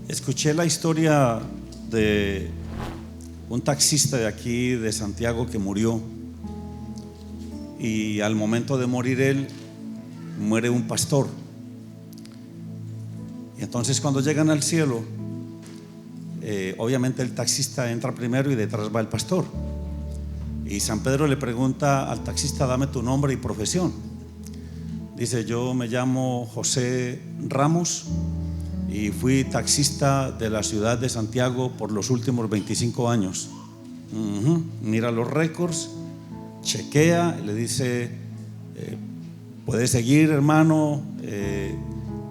Escuché la historia de un taxista de aquí de Santiago que murió, y al momento de morir él, muere un pastor. Y entonces cuando llegan al cielo, obviamente el taxista entra primero y detrás va el pastor. Y San Pedro le pregunta al taxista: dame tu nombre y profesión. Dice: yo me llamo José Ramos y fui taxista de la ciudad de Santiago por los últimos 25 años. Mira los récords, chequea, le dice: puede seguir, hermano,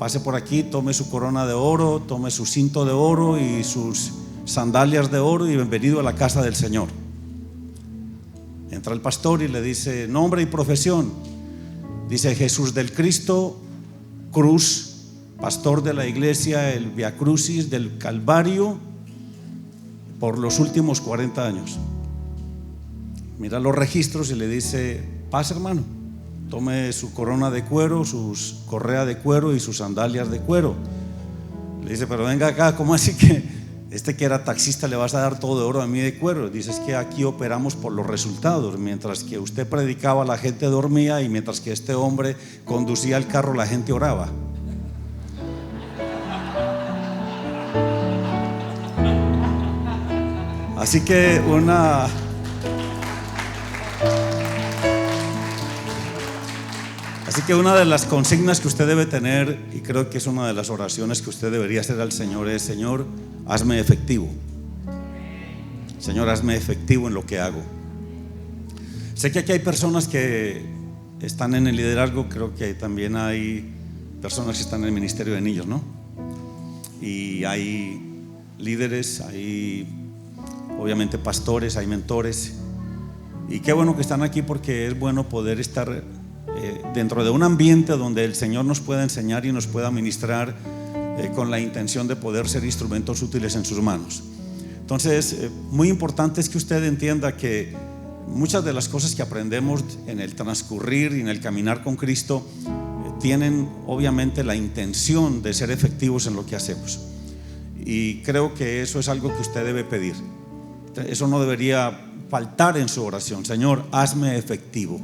pase por aquí, tome su corona de oro, tome su cinto de oro y sus sandalias de oro, y bienvenido a la casa del Señor. Entra el pastor y le dice: nombre y profesión. Dice: Jesús del Cristo Cruz, pastor de la iglesia El Via Crucis del Calvario por los últimos 40 años. Mira los registros y le dice: pase, hermano, tome su corona de cuero, sus correa de cuero y sus sandalias de cuero. Le dice: pero venga acá, ¿cómo así que que era taxista le vas a dar todo de oro, a mí de cuero? Dice: es que aquí operamos por los resultados. Mientras que usted predicaba, la gente dormía, y mientras que este hombre conducía el carro, la gente oraba. Así que una de las consignas que usted debe tener, y creo que es una de las oraciones que usted debería hacer al Señor, es: Señor, hazme efectivo. Señor, hazme efectivo en lo que hago. Sé que aquí hay personas que están en el liderazgo. Creo que también hay personas que están en el ministerio de niños, ¿no? Y hay líderes, hay obviamente pastores, hay mentores. Y qué bueno que están aquí, porque es bueno poder estar dentro de un ambiente donde el Señor nos pueda enseñar y nos pueda ministrar, con la intención de poder ser instrumentos útiles en sus manos. Entonces, muy importante es que usted entienda que muchas de las cosas que aprendemos en el transcurrir y en el caminar con Cristo tienen obviamente la intención de ser efectivos en lo que hacemos. Y creo que eso es algo que usted debe pedir. Eso no debería faltar en su oración: Señor, hazme efectivo.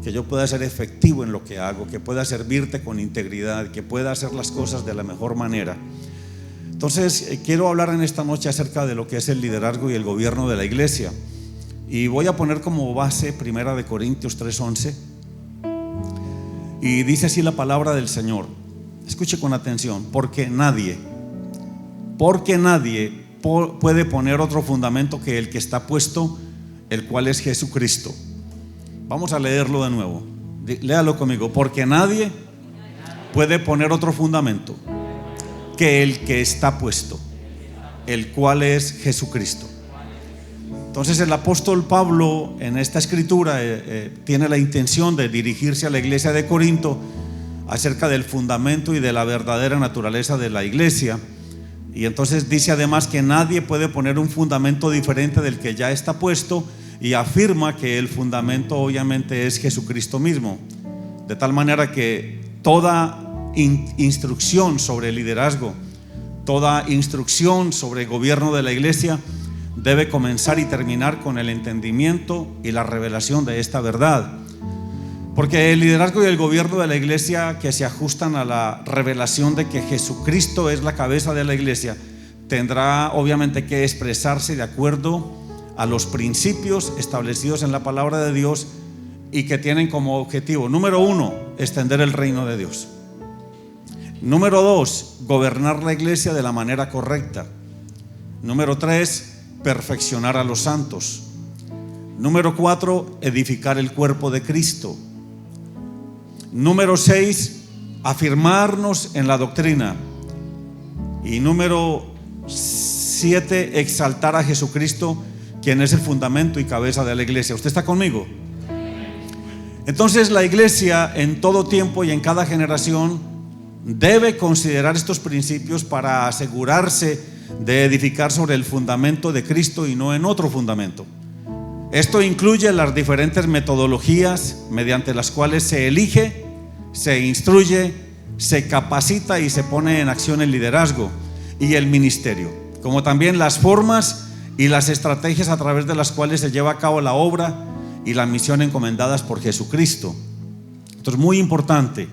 Que yo pueda ser efectivo en lo que hago, que pueda servirte con integridad, que pueda hacer las cosas de la mejor manera. Entonces, quiero hablar en esta noche acerca de lo que es el liderazgo y el gobierno de la iglesia. Y voy a poner como base 1 Corintios 3:11. Y dice así la palabra del Señor. Escuche con atención: porque nadie puede poner otro fundamento que el que está puesto, el cual es Jesucristo. Vamos a leerlo de nuevo. Léalo conmigo: porque nadie puede poner otro fundamento que el que está puesto, el cual es Jesucristo. Entonces el apóstol Pablo en esta escritura tiene la intención de dirigirse a la iglesia de Corinto acerca del fundamento y de la verdadera naturaleza de la iglesia. Y entonces dice además que nadie puede poner un fundamento diferente del que ya está puesto, y afirma que el fundamento obviamente es Jesucristo mismo. De tal manera que toda instrucción sobre liderazgo, toda instrucción sobre gobierno de la iglesia debe comenzar y terminar con el entendimiento y la revelación de esta verdad. Porque el liderazgo y el gobierno de la iglesia, que se ajustan a la revelación de que Jesucristo es la cabeza de la iglesia, tendrá obviamente que expresarse de acuerdo a los principios establecidos en la palabra de Dios, y que tienen como objetivo: número 1, extender el reino de Dios; número 2, gobernar la iglesia de la manera correcta; número 3, perfeccionar a los santos; número 4, edificar el cuerpo de Cristo; número 6, afirmarnos en la doctrina; y número 7, exaltar a Jesucristo, quien es el fundamento y cabeza de la iglesia. ¿Usted está conmigo? Entonces la iglesia en todo tiempo y en cada generación debe considerar estos principios para asegurarse de edificar sobre el fundamento de Cristo y no en otro fundamento. Esto incluye las diferentes metodologías mediante las cuales se elige, se instruye, se capacita y se pone en acción el liderazgo. y el ministerio, como también las formas y las estrategias a través de las cuales se lleva a cabo la obra y la misión encomendadas por Jesucristo. Entonces, muy importante,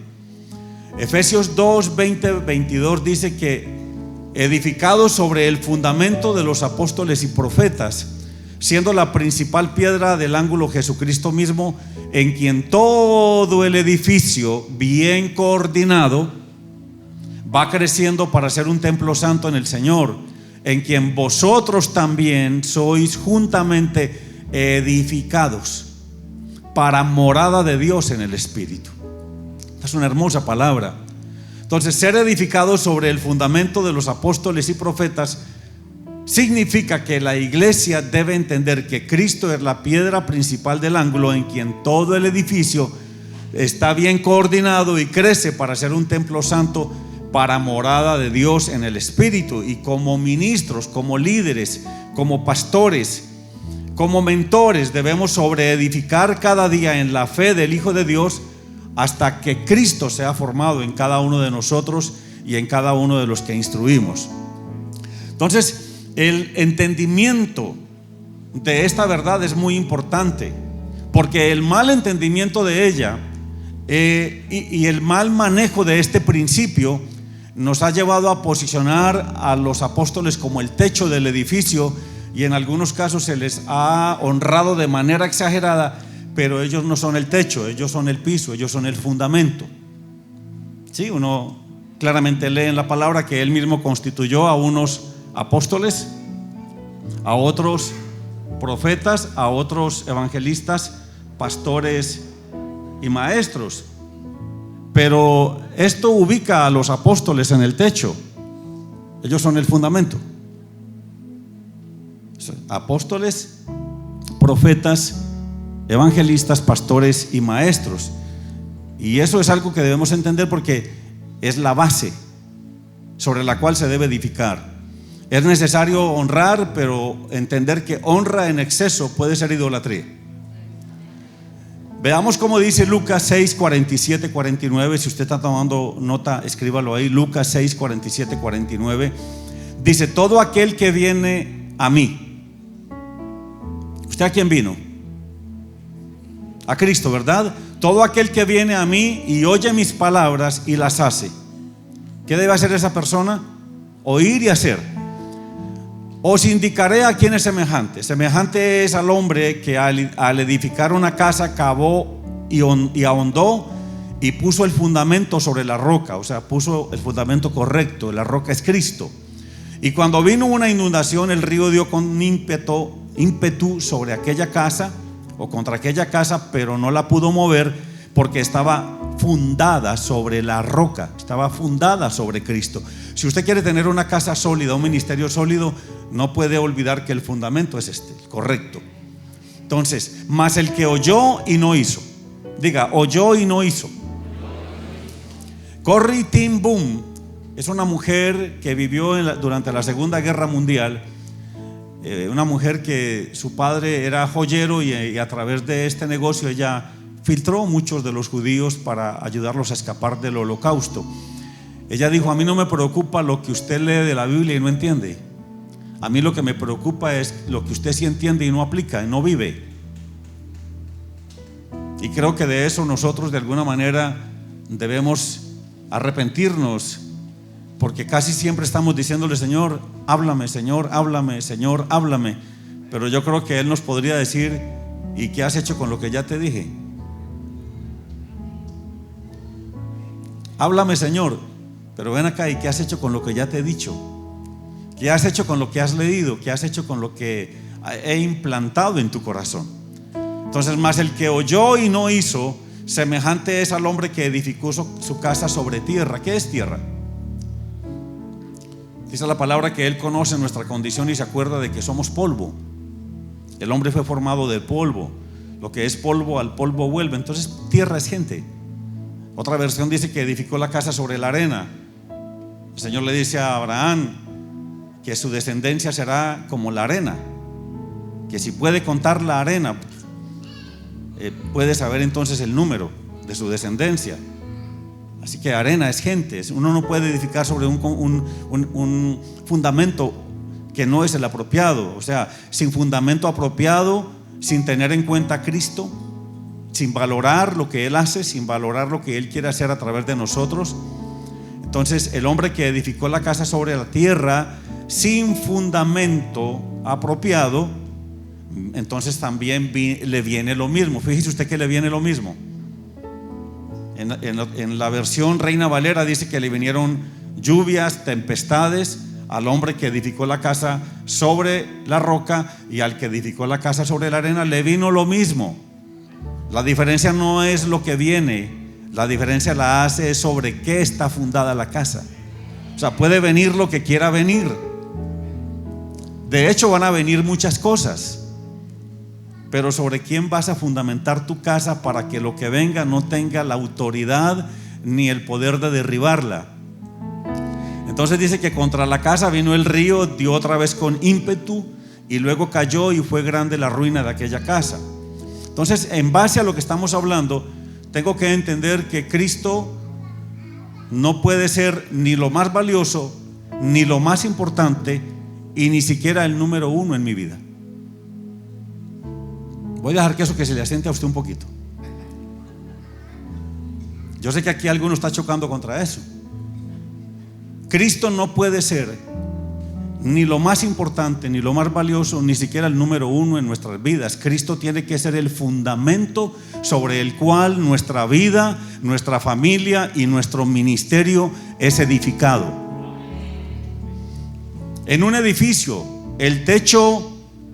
Efesios 2, 20, 22 dice que edificados sobre el fundamento de los apóstoles y profetas, siendo la principal piedra del ángulo Jesucristo mismo, en quien todo el edificio bien coordinado va creciendo para ser un templo santo en el Señor, en quien vosotros también sois juntamente edificados para morada de Dios en el Espíritu. Es una hermosa palabra. Entonces, ser edificados sobre el fundamento de los apóstoles y profetas significa que la iglesia debe entender que Cristo es la piedra principal del ángulo, en quien todo el edificio está bien coordinado y crece para ser un templo santo para morada de Dios en el Espíritu. Y como ministros, como líderes, como pastores, como mentores, debemos sobreedificar cada día en la fe del Hijo de Dios hasta que Cristo sea formado en cada uno de nosotros y en cada uno de los que instruimos. Entonces, el entendimiento de esta verdad es muy importante, porque el mal entendimiento de ella y el mal manejo de este principio nos ha llevado a posicionar a los apóstoles como el techo del edificio, y en algunos casos se les ha honrado de manera exagerada, pero ellos no son el techo, ellos son el piso, ellos son el fundamento. Sí, uno claramente lee en la palabra que él mismo constituyó a unos apóstoles, a otros profetas, a otros evangelistas, pastores y maestros. Pero esto ubica a los apóstoles en el techo. Ellos son el fundamento. Apóstoles, profetas, evangelistas, pastores y maestros. Y eso es algo que debemos entender, porque es la base sobre la cual se debe edificar. Es necesario honrar, pero entender que honra en exceso puede ser idolatría. Veamos cómo dice Lucas 6, 47, 49. Si usted está tomando nota, escríbalo ahí. Lucas 6, 47, 49. Dice: todo aquel que viene a mí. ¿Usted a quién vino? A Cristo, ¿verdad? Todo aquel que viene a mí y oye mis palabras y las hace. ¿Qué debe hacer esa persona? Oír y hacer. Os indicaré a quién es semejante. Semejante es al hombre que al edificar una casa cavó y ahondó y puso el fundamento sobre la roca. O sea, puso el fundamento correcto. La roca es Cristo. Y cuando vino una inundación, el río dio con ímpetu sobre aquella casa o contra aquella casa, pero no la pudo mover, porque estaba fundada sobre la roca, estaba fundada sobre Cristo. Si usted quiere tener una casa sólida, un ministerio sólido, no puede olvidar que el fundamento es este, el correcto. Entonces, mas el que oyó y no hizo. Diga: oyó y no hizo. Corrie ten Boom es una mujer que vivió durante la Segunda Guerra Mundial. Una mujer que su padre era joyero, y a través de este negocio ella filtró muchos de los judíos para ayudarlos a escapar del holocausto. Ella dijo: a mí no me preocupa lo que usted lee de la Biblia y no entiende. A mí lo que me preocupa es lo que usted sí entiende y no aplica, y no vive. Y creo que de eso nosotros de alguna manera debemos arrepentirnos, porque casi siempre estamos diciéndole: Señor, háblame, Señor, háblame, Señor, háblame. Pero yo creo que Él nos podría decir: ¿y qué has hecho con lo que ya te dije? Háblame, Señor, pero ven acá, ¿y qué has hecho con lo que ya te he dicho? ¿Qué has hecho con lo que has leído? ¿Qué has hecho con lo que he implantado en tu corazón? Entonces, más el que oyó y no hizo, semejante es al hombre que edificó su casa sobre tierra. ¿Qué es tierra? Dice la palabra que Él conoce nuestra condición y se acuerda de que somos polvo. El hombre fue formado del polvo. Lo que es polvo, al polvo vuelve. Entonces, tierra es gente. Otra versión dice que edificó la casa sobre la arena. El Señor le dice a Abraham que su descendencia será como la arena, que si puede contar la arena, puede saber entonces el número de su descendencia. Así que arena es gente. Uno no puede edificar sobre un fundamento que no es el apropiado. O sea, sin fundamento apropiado, sin tener en cuenta a Cristo, sin valorar lo que Él hace, sin valorar lo que Él quiere hacer a través de nosotros. Entonces el hombre que edificó la casa sobre la tierra sin fundamento apropiado, entonces también le viene lo mismo. Fíjese usted que le viene lo mismo. En la versión Reina Valera dice que le vinieron lluvias, tempestades al hombre que edificó la casa sobre la roca, y al que edificó la casa sobre la arena le vino lo mismo. La diferencia no es lo que viene, la diferencia la hace sobre qué está fundada la casa. O sea, puede venir lo que quiera venir. De hecho, van a venir muchas cosas, pero sobre quién vas a fundamentar tu casa para que lo que venga no tenga la autoridad ni el poder de derribarla. Entonces dice que contra la casa vino el río, dio otra vez con ímpetu, y luego cayó, y fue grande la ruina de aquella casa. Entonces, en base a lo que estamos hablando, tengo que entender que Cristo no puede ser ni lo más valioso, ni lo más importante, y ni siquiera el número uno en mi vida. Voy a dejar que eso que se le asiente a usted un poquito. Yo sé que aquí alguno está chocando contra eso. Cristo no puede ser ni lo más importante, ni lo más valioso, ni siquiera el número uno en nuestras vidas. Cristo tiene que ser el fundamento sobre el cual nuestra vida, nuestra familia y nuestro ministerio es edificado. En un edificio, el techo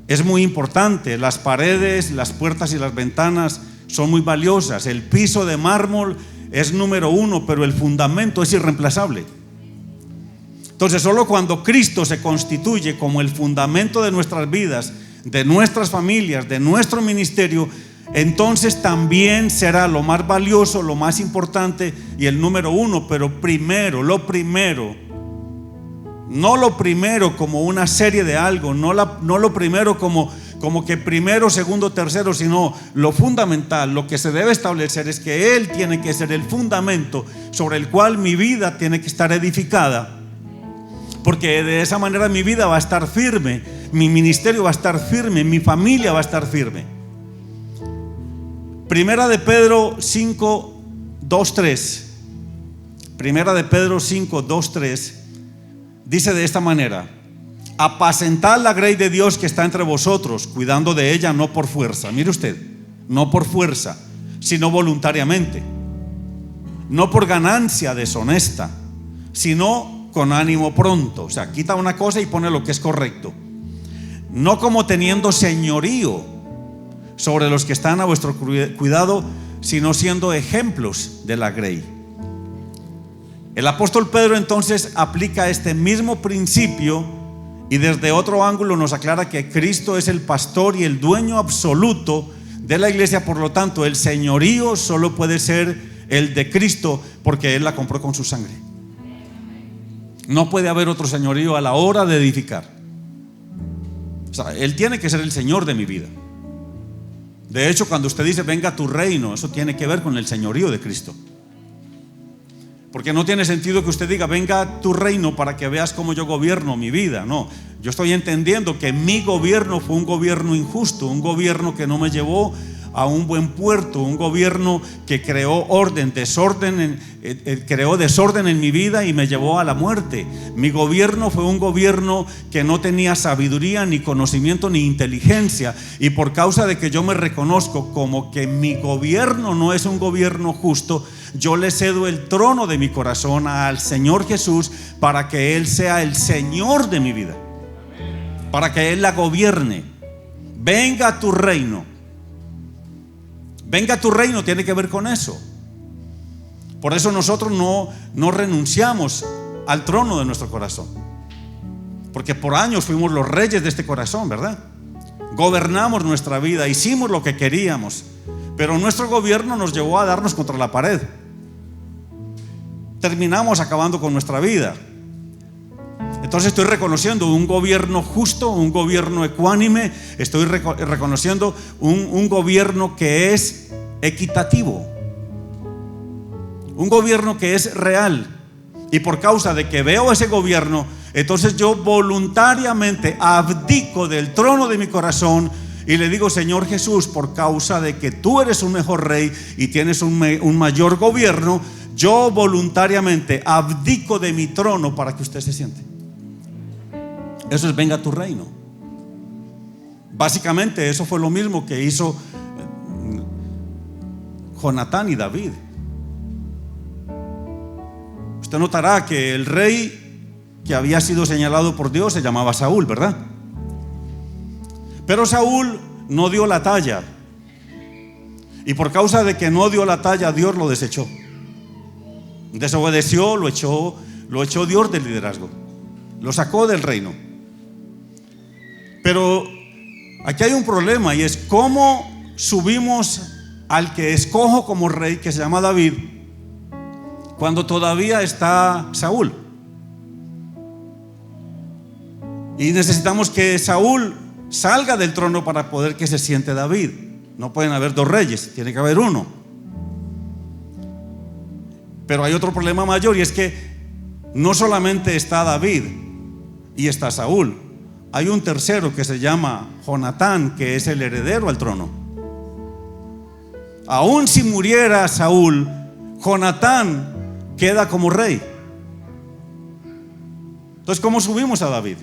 es muy importante, las paredes, las puertas y las ventanas son muy valiosas, el piso de mármol es número uno, pero el fundamento es irreemplazable. Entonces, solo cuando Cristo se constituye como el fundamento de nuestras vidas, de nuestras familias, de nuestro ministerio, entonces también será lo más valioso, lo más importante y el número uno. Pero primero, lo primero, no lo primero como una serie de algo, no lo primero como que primero, segundo, tercero, sino lo fundamental, lo que se debe establecer es que Él tiene que ser el fundamento sobre el cual mi vida tiene que estar edificada. Porque de esa manera mi vida va a estar firme, mi ministerio va a estar firme, mi familia va a estar firme. Primera de Pedro 5, 2, 3. Primera de Pedro 5, 2, 3 dice de esta manera: apacentad la grey de Dios que está entre vosotros, cuidando de ella no por fuerza. Mire usted, no por fuerza, sino voluntariamente, no por ganancia deshonesta, sino con ánimo pronto. O sea, quita una cosa y pone lo que es correcto. No como teniendo señorío sobre los que están a vuestro cuidado, sino siendo ejemplos de la grey. El apóstol Pedro entonces aplica este mismo principio y desde otro ángulo nos aclara que Cristo es el pastor y el dueño absoluto de la iglesia. Por lo tanto, el señorío solo puede ser el de Cristo, porque Él la compró con su sangre. No puede haber otro señorío a la hora de edificar. O sea, Él tiene que ser el Señor de mi vida. De hecho, cuando usted dice venga tu reino, eso tiene que ver con el señorío de Cristo. Porque no tiene sentido que usted diga venga tu reino para que veas cómo yo gobierno mi vida. No, yo estoy entendiendo que mi gobierno fue un gobierno injusto, un gobierno que no me llevó a un buen puerto, un gobierno que creó creó desorden en mi vida y me llevó a la muerte. Mi gobierno fue un gobierno que no tenía sabiduría, ni conocimiento, ni inteligencia, y por causa de que yo me reconozco como que mi gobierno no es un gobierno justo, yo le cedo el trono de mi corazón al Señor Jesús para que Él sea el Señor de mi vida, para que Él la gobierne. Venga tu reino. Venga tu reino tiene que ver con eso. Por eso nosotros no renunciamos al trono de nuestro corazón, porque por años fuimos los reyes de este corazón, ¿verdad? Gobernamos nuestra vida, hicimos lo que queríamos, pero nuestro gobierno nos llevó a darnos contra la pared. Terminamos acabando con nuestra vida. Entonces estoy reconociendo un gobierno justo, un gobierno ecuánime. Estoy reconociendo un gobierno que es equitativo. un gobierno que es real. Y por causa de que veo ese gobierno, entonces yo voluntariamente abdico del trono de mi corazón y le digo: Señor Jesús, por causa de que tú eres un mejor rey y tienes un mayor gobierno, yo voluntariamente abdico de mi trono para que usted se siente. Eso es: venga a tu reino. Básicamente eso fue lo mismo que hizo Jonatán y David. Usted notará que el rey que había sido señalado por Dios se llamaba Saúl, ¿verdad? Pero Saúl no dio la talla, y por causa de que no dio la talla, Dios lo desechó, desobedeció, lo echó Dios del liderazgo, lo sacó del reino. Pero aquí hay un problema, y es cómo subimos al que escojo como rey, que se llama David, cuando todavía está Saúl. Y necesitamos que Saúl salga del trono para poder que se siente David. No pueden haber dos reyes, tiene que haber uno. Pero hay otro problema mayor, y es que no solamente está David y está Saúl, hay un tercero que se llama Jonatán, que es el heredero al trono. Aún si muriera Saúl, Jonatán queda como rey. Entonces, ¿cómo subimos a David?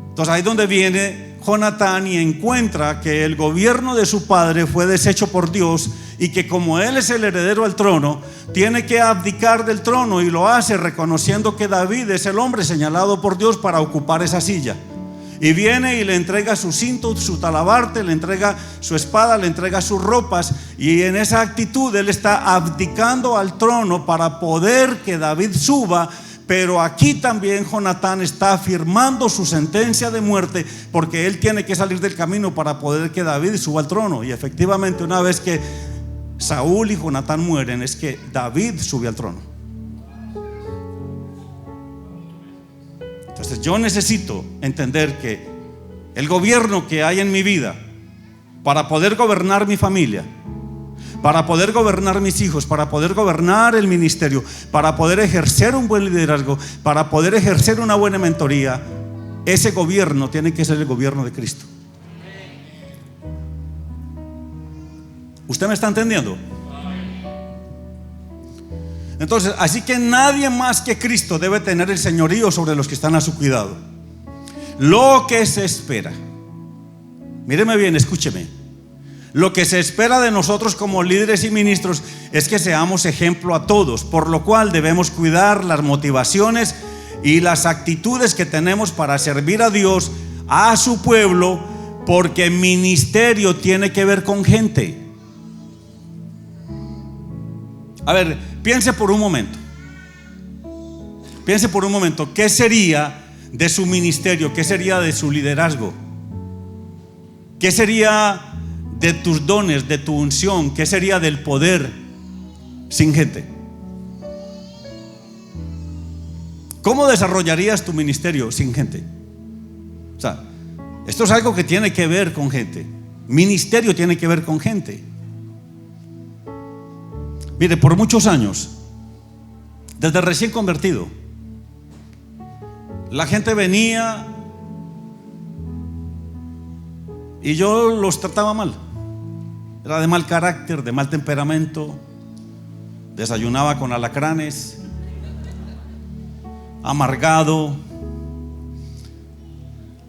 Entonces ahí es donde viene Jonatán y encuentra que el gobierno de su padre fue deshecho por Dios, y que como él es el heredero al trono, tiene que abdicar del trono, y lo hace reconociendo que David es el hombre señalado por Dios para ocupar esa silla. Y viene y le entrega su cinto, su talabarte, le entrega su espada, le entrega sus ropas, y en esa actitud él está abdicando al trono para poder que David suba. Pero aquí también Jonatán está afirmando su sentencia de muerte, porque él tiene que salir del camino para poder que David suba al trono. Y efectivamente, una vez que Saúl y Jonatán mueren, es que David sube al trono. Entonces yo necesito entender que el gobierno que hay en mi vida, para poder gobernar mi familia, para poder gobernar mis hijos, para poder gobernar el ministerio, para poder ejercer un buen liderazgo, para poder ejercer una buena mentoría, ese gobierno tiene que ser el gobierno de Cristo. ¿Usted me está entendiendo? Entonces, así que nadie más que Cristo debe tener el señorío sobre los que están a su cuidado. Lo que se espera, míreme bien, escúcheme. Lo que se espera de nosotros como líderes y ministros es que seamos ejemplo a todos, por lo cual debemos cuidar las motivaciones y las actitudes que tenemos para servir a Dios, a su pueblo, porque ministerio tiene que ver con gente. A ver, piense por un momento. Piense por un momento, ¿qué sería de su ministerio? ¿Qué sería de su liderazgo? ¿Qué sería de tus dones, de tu unción? ¿Qué sería del poder sin gente? ¿Cómo desarrollarías tu ministerio sin gente? O sea, esto es algo que tiene que ver con gente. Ministerio tiene que ver con gente. Mire, por muchos años, desde recién convertido, la gente venía y yo los trataba mal. Era de mal carácter, de mal temperamento, desayunaba con alacranes, amargado.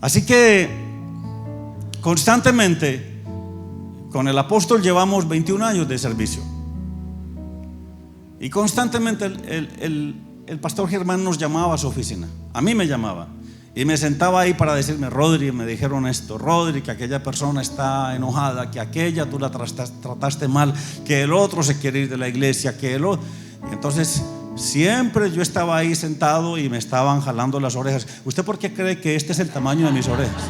Así que constantemente con el apóstol llevamos 21 años de servicio, y constantemente el pastor Germán nos llamaba a su oficina. A mí me llamaba y me sentaba ahí para decirme: Rodri, me dijeron esto, Rodri, que aquella persona está enojada, que aquella tú la trataste mal, que el otro se quiere ir de la iglesia, que el otro. Entonces siempre yo estaba ahí sentado y me estaban jalando las orejas. ¿Usted por qué cree que este es el tamaño de mis orejas?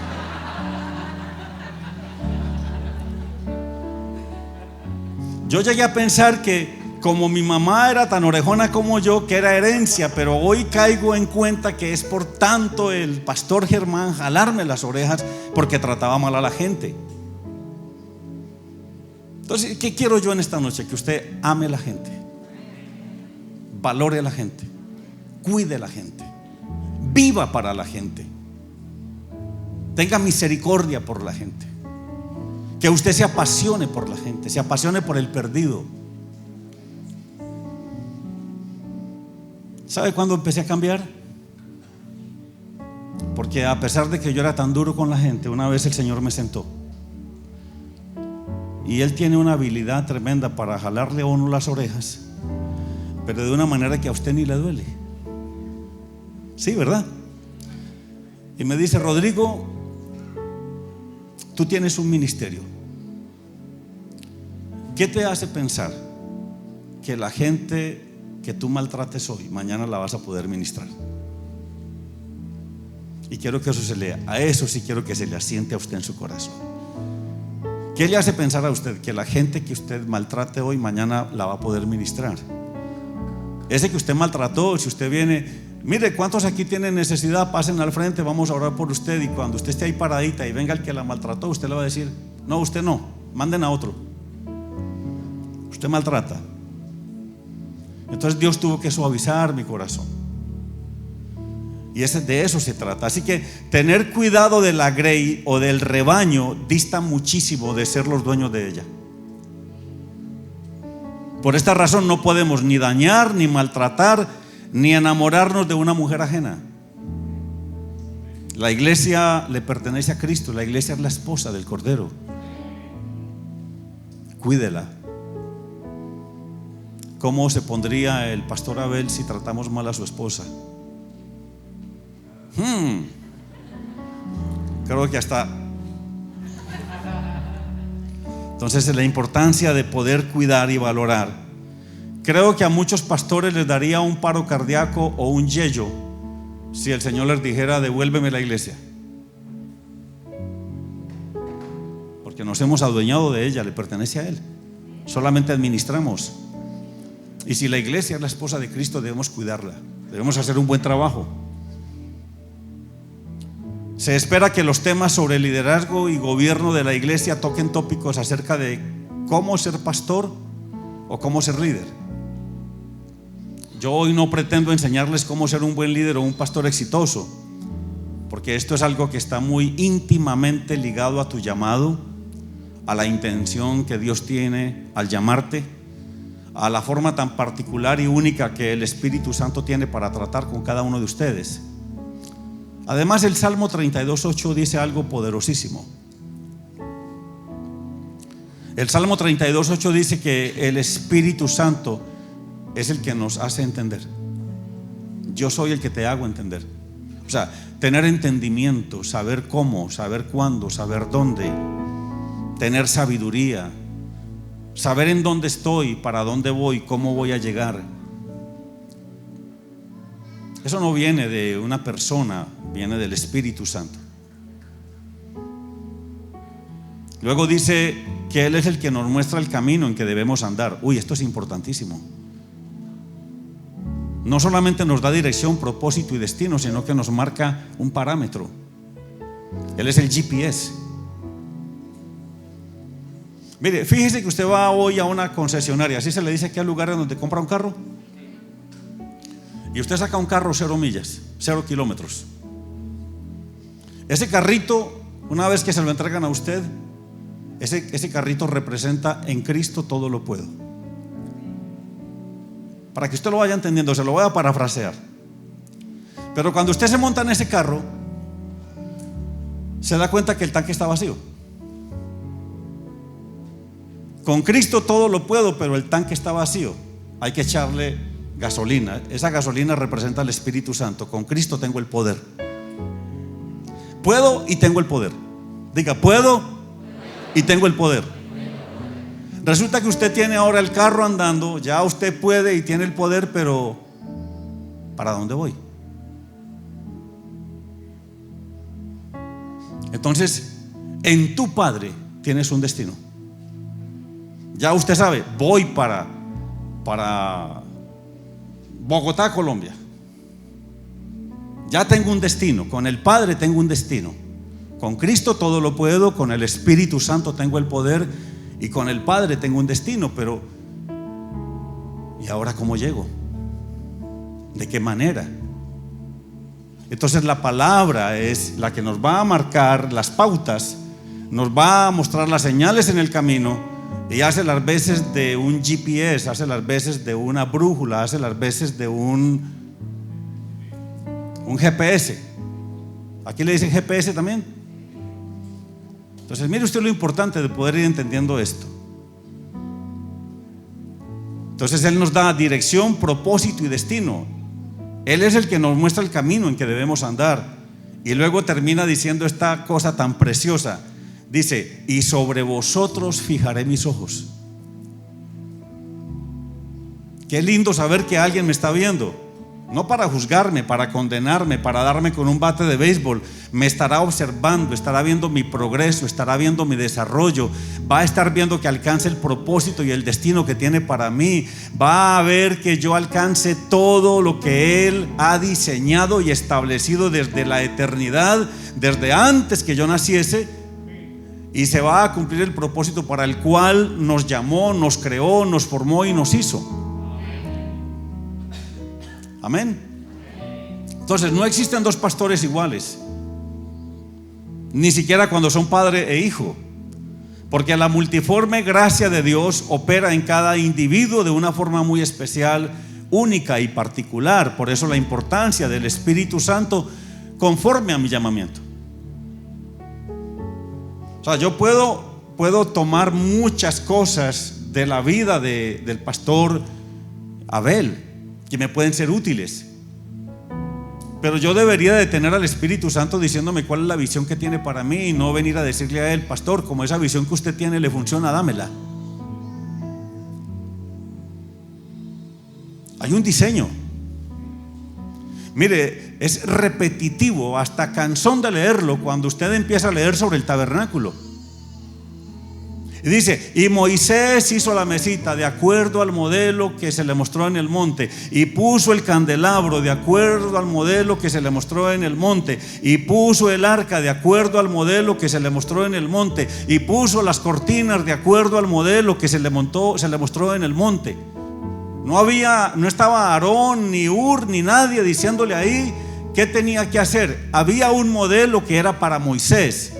Yo llegué a pensar que como mi mamá era tan orejona como yo, que era herencia, pero hoy caigo en cuenta que es por tanto el pastor Germán jalarme las orejas porque trataba mal a la gente. Entonces, ¿qué quiero yo en esta noche? Que usted ame a la gente. valore a la gente, cuide a la gente, viva para la gente, tenga misericordia por la gente, que usted se apasione por la gente, se apasione por el perdido. ¿Sabe cuándo empecé a cambiar? Porque a pesar de que yo era tan duro con la gente, una vez el Señor me sentó, y Él tiene una habilidad tremenda para jalarle a uno las orejas, pero de una manera que a usted ni le duele. Sí, ¿verdad? Y me dice: Rodrigo, tú tienes un ministerio. ¿Qué te hace pensar que la gente que tú maltrates hoy, mañana la vas a poder ministrar? Y quiero que eso se lea. A eso sí quiero que se le asiente a usted en su corazón. ¿Qué le hace pensar a usted que la gente que usted maltrate hoy, mañana la va a poder ministrar? Ese que usted maltrató, si usted viene, mire, ¿cuántos aquí tienen necesidad? Pasen al frente, vamos a orar por usted. Y cuando usted esté ahí paradita y venga el que la maltrató, usted le va a decir: no, usted no, manden a otro. Usted maltrata. Entonces Dios tuvo que suavizar mi corazón. Y de eso se trata. Así que tener cuidado de la grey o del rebaño dista muchísimo de ser los dueños de ella. Por esta razón no podemos ni dañar, ni maltratar, ni enamorarnos de una mujer ajena. La iglesia le pertenece a Cristo. La iglesia es la esposa del Cordero. Cuídela. ¿Cómo se pondría el pastor Abel si tratamos mal a su esposa? Creo que hasta. Entonces, la importancia de poder cuidar y valorar. Creo que a muchos pastores les daría un paro cardíaco o un yello si el Señor les dijera: devuélveme la iglesia, porque nos hemos adueñado de ella, le pertenece a Él, solamente administramos. Y si la iglesia es la esposa de Cristo, debemos cuidarla, debemos hacer un buen trabajo. Se espera que los temas sobre el liderazgo y gobierno de la iglesia toquen tópicos acerca de cómo ser pastor o cómo ser líder. Yo hoy no pretendo enseñarles cómo ser un buen líder o un pastor exitoso, porque esto es algo que está muy íntimamente ligado a tu llamado, a la intención que Dios tiene al llamarte, a la forma tan particular y única que el Espíritu Santo tiene para tratar con cada uno de ustedes. Además, el Salmo 32:8 dice algo poderosísimo. El Salmo 32:8 dice que el Espíritu Santo es el que nos hace entender. Yo soy el que te hago entender. O sea, tener entendimiento, saber cómo, saber cuándo, saber dónde, tener sabiduría, saber en dónde estoy, para dónde voy, cómo voy a llegar. Eso no viene de una persona, viene del Espíritu Santo. Luego dice que Él es el que nos muestra el camino en que debemos andar. Uy, esto es importantísimo. No solamente nos da dirección, propósito y destino, sino que nos marca un parámetro. Él es el GPS. Mire, fíjese que usted va hoy a una concesionaria, así se le dice aquí al lugar donde compra un carro, y usted saca un carro 0 millas, 0 kilómetros. Ese carrito, una vez que se lo entregan a usted, ese carrito representa: en Cristo todo lo puedo. Para que usted lo vaya entendiendo, se lo voy a parafrasear. Pero cuando usted se monta en ese carro, se da cuenta que el tanque está vacío. Con Cristo todo lo puedo, pero el tanque está vacío. Hay que echarle gasolina. Esa gasolina representa al Espíritu Santo. Con Cristo tengo el poder. Puedo y tengo el poder. Diga: puedo y tengo el poder. Resulta que usted tiene ahora el carro andando, ya usted puede y tiene el poder, pero ¿para dónde voy? Entonces, en tu Padre tienes un destino. Ya usted sabe: voy para Bogotá, Colombia. Ya tengo un destino. Con el Padre tengo un destino. Con Cristo todo lo puedo. Con el Espíritu Santo tengo el poder. Y con el Padre tengo un destino. Pero ¿y ahora cómo llego? ¿De qué manera? Entonces la palabra es la que nos va a marcar las pautas, nos va a mostrar las señales en el camino, y hace las veces de un GPS, hace las veces de una brújula, hace las veces de un GPS. ¿Aquí le dicen GPS también? Entonces mire usted lo importante de poder ir entendiendo esto. Entonces Él nos da dirección, propósito y destino. Él es el que nos muestra el camino en que debemos andar. Y luego termina diciendo esta cosa tan preciosa. Dice: y sobre vosotros fijaré mis ojos. Qué lindo saber que alguien me está viendo. No para juzgarme, para condenarme, para darme con un bate de béisbol. Me estará observando, estará viendo mi progreso, estará viendo mi desarrollo. Va a estar viendo que alcance el propósito y el destino que tiene para mí. Va a ver que yo alcance todo lo que Él ha diseñado y establecido desde la eternidad, desde antes que yo naciese. Y se va a cumplir el propósito para el cual nos llamó, nos creó, nos formó y nos hizo. Amén. Entonces no existen dos pastores iguales, ni siquiera cuando son padre e hijo, porque la multiforme gracia de Dios opera en cada individuo de una forma muy especial, única y particular. Por eso la importancia del Espíritu Santo conforme a mi llamamiento. O sea, yo puedo tomar muchas cosas de la vida del pastor Abel que me pueden ser útiles, pero yo debería de tener al Espíritu Santo diciéndome cuál es la visión que tiene para mí, y no venir a decirle a él: pastor, como esa visión que usted tiene le funciona, dámela. Hay un diseño. Mire, es repetitivo, hasta cansón de leerlo, cuando usted empieza a leer sobre el tabernáculo. Y dice: y Moisés hizo la mesita de acuerdo al modelo que se le mostró en el monte, y puso el candelabro de acuerdo al modelo que se le mostró en el monte, y puso el arca de acuerdo al modelo que se le mostró en el monte, y puso las cortinas de acuerdo al modelo que se le mostró en el monte. No estaba Aarón ni Ur ni nadie diciéndole ahí qué tenía que hacer. Había un modelo que era para Moisés.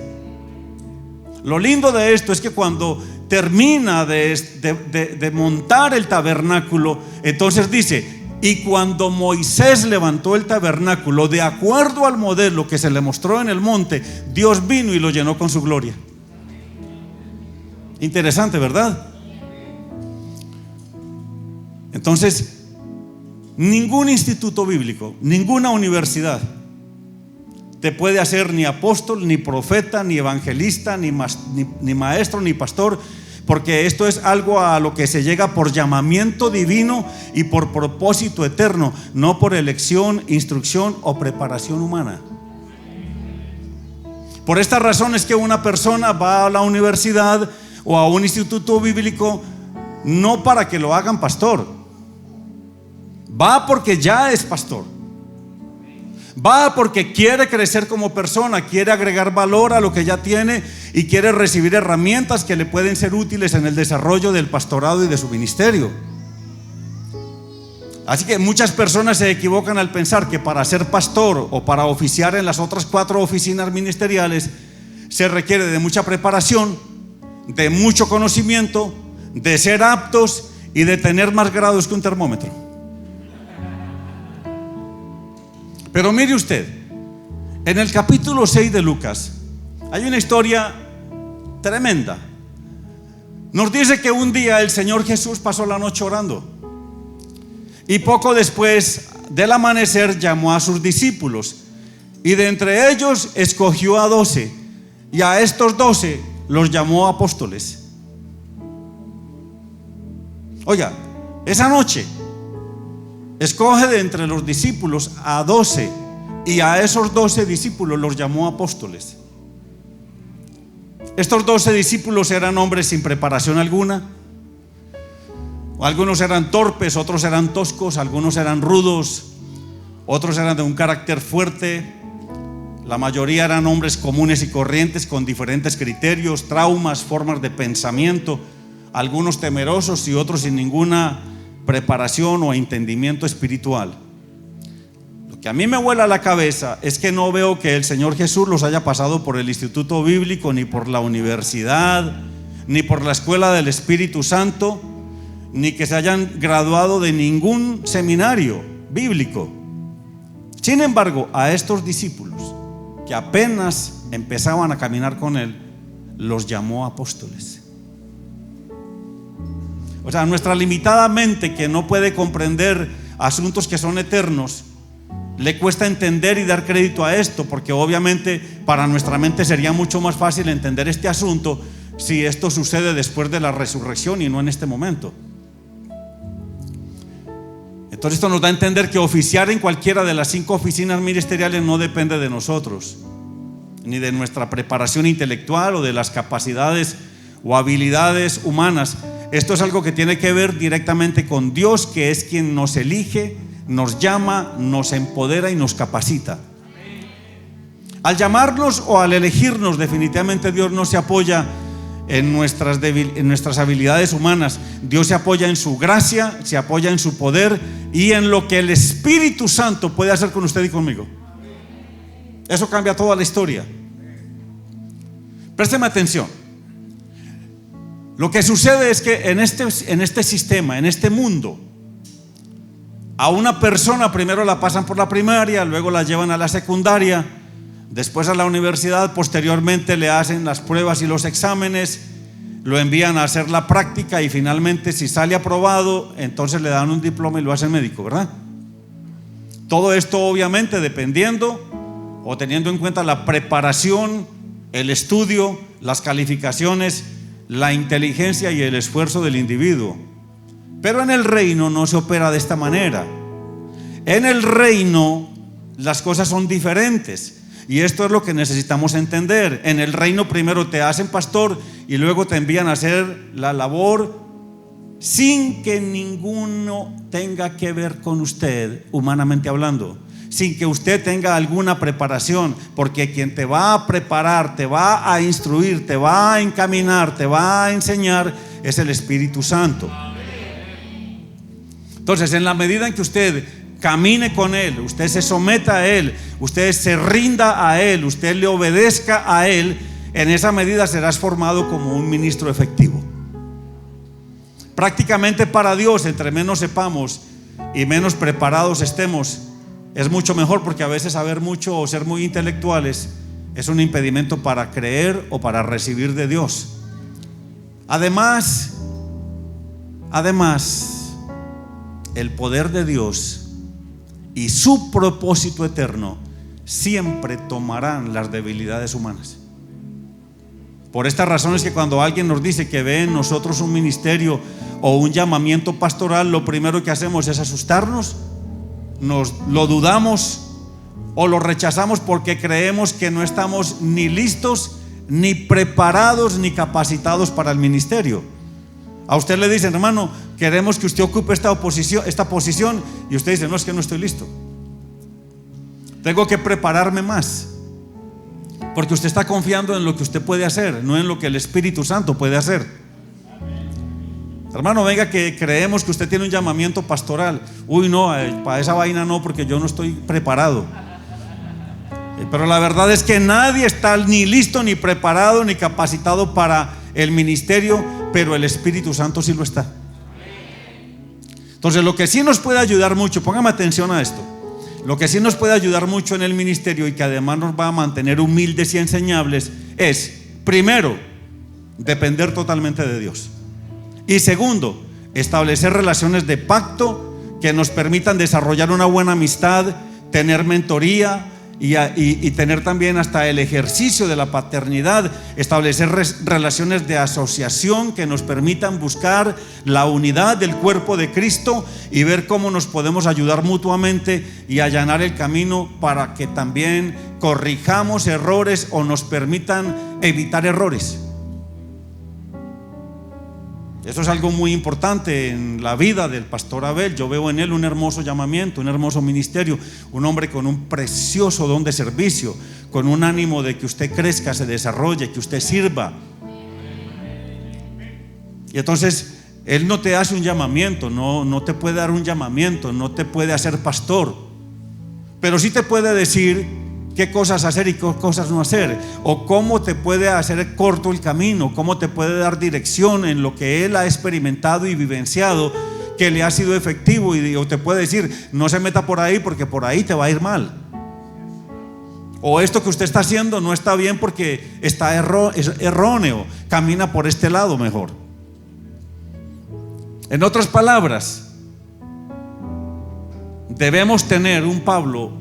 Lo lindo de esto es que cuando termina de montar el tabernáculo, entonces dice: y cuando Moisés levantó el tabernáculo de acuerdo al modelo que se le mostró en el monte, Dios vino y lo llenó con su gloria. Interesante, ¿verdad? Entonces, ningún instituto bíblico, ninguna universidad te puede hacer ni apóstol, ni profeta, ni evangelista, ni maestro, ni pastor, porque esto es algo a lo que se llega por llamamiento divino y por propósito eterno, no por elección, instrucción o preparación humana. Por esta razón es que una persona va a la universidad o a un instituto bíblico no para que lo hagan pastor, va porque ya es pastor. Va porque quiere crecer como persona, quiere agregar valor a lo que ya tiene y quiere recibir herramientas que le pueden ser útiles en el desarrollo del pastorado y de su ministerio. Así que muchas personas se equivocan al pensar que para ser pastor o para oficiar en las otras 4 oficinas ministeriales se requiere de mucha preparación, de mucho conocimiento, de ser aptos y de tener más grados que un termómetro. Pero mire usted, en el capítulo 6 de Lucas hay una historia tremenda. Nos dice que un día el Señor Jesús pasó la noche orando, y poco después del amanecer llamó a sus discípulos, y de entre ellos escogió a 12, y a estos 12 los llamó apóstoles. Oiga, esa noche escoge de entre los discípulos a 12, y a esos 12 discípulos los llamó apóstoles. Estos 12 discípulos eran hombres sin preparación alguna. Algunos eran torpes, otros eran toscos, algunos eran rudos, otros eran de un carácter fuerte. La mayoría eran hombres comunes y corrientes con diferentes criterios, traumas, formas de pensamiento, algunos temerosos y otros sin ninguna preparación o entendimiento espiritual. Lo que a mí me vuela la cabeza es que no veo que el Señor Jesús los haya pasado por el instituto bíblico, ni por la universidad, ni por la escuela del Espíritu Santo, ni que se hayan graduado de ningún seminario bíblico. Sin embargo, a estos discípulos que apenas empezaban a caminar con Él, los llamó apóstoles. O sea, nuestra limitada mente, que no puede comprender asuntos que son eternos, le cuesta entender y dar crédito a esto, porque obviamente para nuestra mente sería mucho más fácil entender este asunto si esto sucede después de la resurrección y no en este momento. Entonces esto nos da a entender que oficiar en cualquiera de las 5 oficinas ministeriales no depende de nosotros, ni de nuestra preparación intelectual o de las capacidades o habilidades humanas. Esto es algo que tiene que ver directamente con Dios, que es quien nos elige, nos llama, nos empodera y nos capacita. Al llamarnos o al elegirnos, definitivamente Dios no se apoya en nuestras habilidades humanas. Dios se apoya en su gracia, se apoya en su poder y en lo que el Espíritu Santo puede hacer con usted y conmigo. Eso cambia toda la historia. Présteme atención. Lo que sucede es que en este sistema, en este mundo, a una persona primero la pasan por la primaria, luego la llevan a la secundaria, después a la universidad, posteriormente le hacen las pruebas y los exámenes, lo envían a hacer la práctica y finalmente, si sale aprobado, entonces le dan un diploma y lo hacen médico, ¿verdad? Todo esto obviamente dependiendo o teniendo en cuenta la preparación, el estudio, las calificaciones, la inteligencia y el esfuerzo del individuo. Pero en el reino no se opera de esta manera. En el reino las cosas son diferentes, y esto es lo que necesitamos entender. En el reino primero te hacen pastor y luego te envían a hacer la labor sin que ninguno tenga que ver con usted, humanamente hablando, sin que usted tenga alguna preparación, porque quien te va a preparar, te va a instruir, te va a encaminar, te va a enseñar es el Espíritu Santo. Entonces, en la medida en que usted camine con Él, usted se someta a Él, usted se rinda a Él, usted le obedezca a Él, en esa medida serás formado como un ministro efectivo. Prácticamente para Dios, entre menos sepamos y menos preparados estemos, es mucho mejor, porque a veces saber mucho o ser muy intelectuales es un impedimento para creer o para recibir de Dios. Además, el poder de Dios y su propósito eterno siempre tomarán las debilidades humanas. Por esta razón es que cuando alguien nos dice que ve en nosotros un ministerio o un llamamiento pastoral, lo primero que hacemos es asustarnos, lo dudamos o lo rechazamos, porque creemos que no estamos ni listos, ni preparados, ni capacitados para el ministerio. A usted le dicen: hermano, queremos que usted ocupe esta posición, y usted dice: no, es que no estoy listo, tengo que prepararme más, porque usted está confiando en lo que usted puede hacer, no en lo que el Espíritu Santo puede hacer. Hermano, venga, que creemos que usted tiene un llamamiento pastoral. Uy, no, para esa vaina no, porque yo no estoy preparado. Pero la verdad es que nadie está ni listo, ni preparado, ni capacitado para el ministerio, pero el Espíritu Santo sí lo está. Entonces, lo que sí nos puede ayudar mucho, póngame atención a esto, lo que sí nos puede ayudar mucho en el ministerio, y que además nos va a mantener humildes y enseñables, es, primero, depender totalmente de Dios. Y segundo, establecer relaciones de pacto que nos permitan desarrollar una buena amistad, tener mentoría y tener también hasta el ejercicio de la paternidad, establecer relaciones de asociación que nos permitan buscar la unidad del cuerpo de Cristo y ver cómo nos podemos ayudar mutuamente y allanar el camino para que también corrijamos errores o nos permitan evitar errores. Eso es algo muy importante en la vida del pastor Abel. Yo veo en él un hermoso llamamiento, un hermoso ministerio, un hombre con un precioso don de servicio, con un ánimo de que usted crezca, se desarrolle, que usted sirva. Y entonces él no te hace un llamamiento, no te puede dar un llamamiento, no te puede hacer pastor, pero sí te puede decir qué cosas hacer y qué cosas no hacer, o cómo te puede hacer corto el camino, cómo te puede dar dirección en lo que él ha experimentado y vivenciado, que le ha sido efectivo, o te puede decir: no se meta por ahí porque por ahí te va a ir mal, o esto que usted está haciendo no está bien porque está erróneo, camina por este lado mejor. En otras palabras, debemos tener un Pablo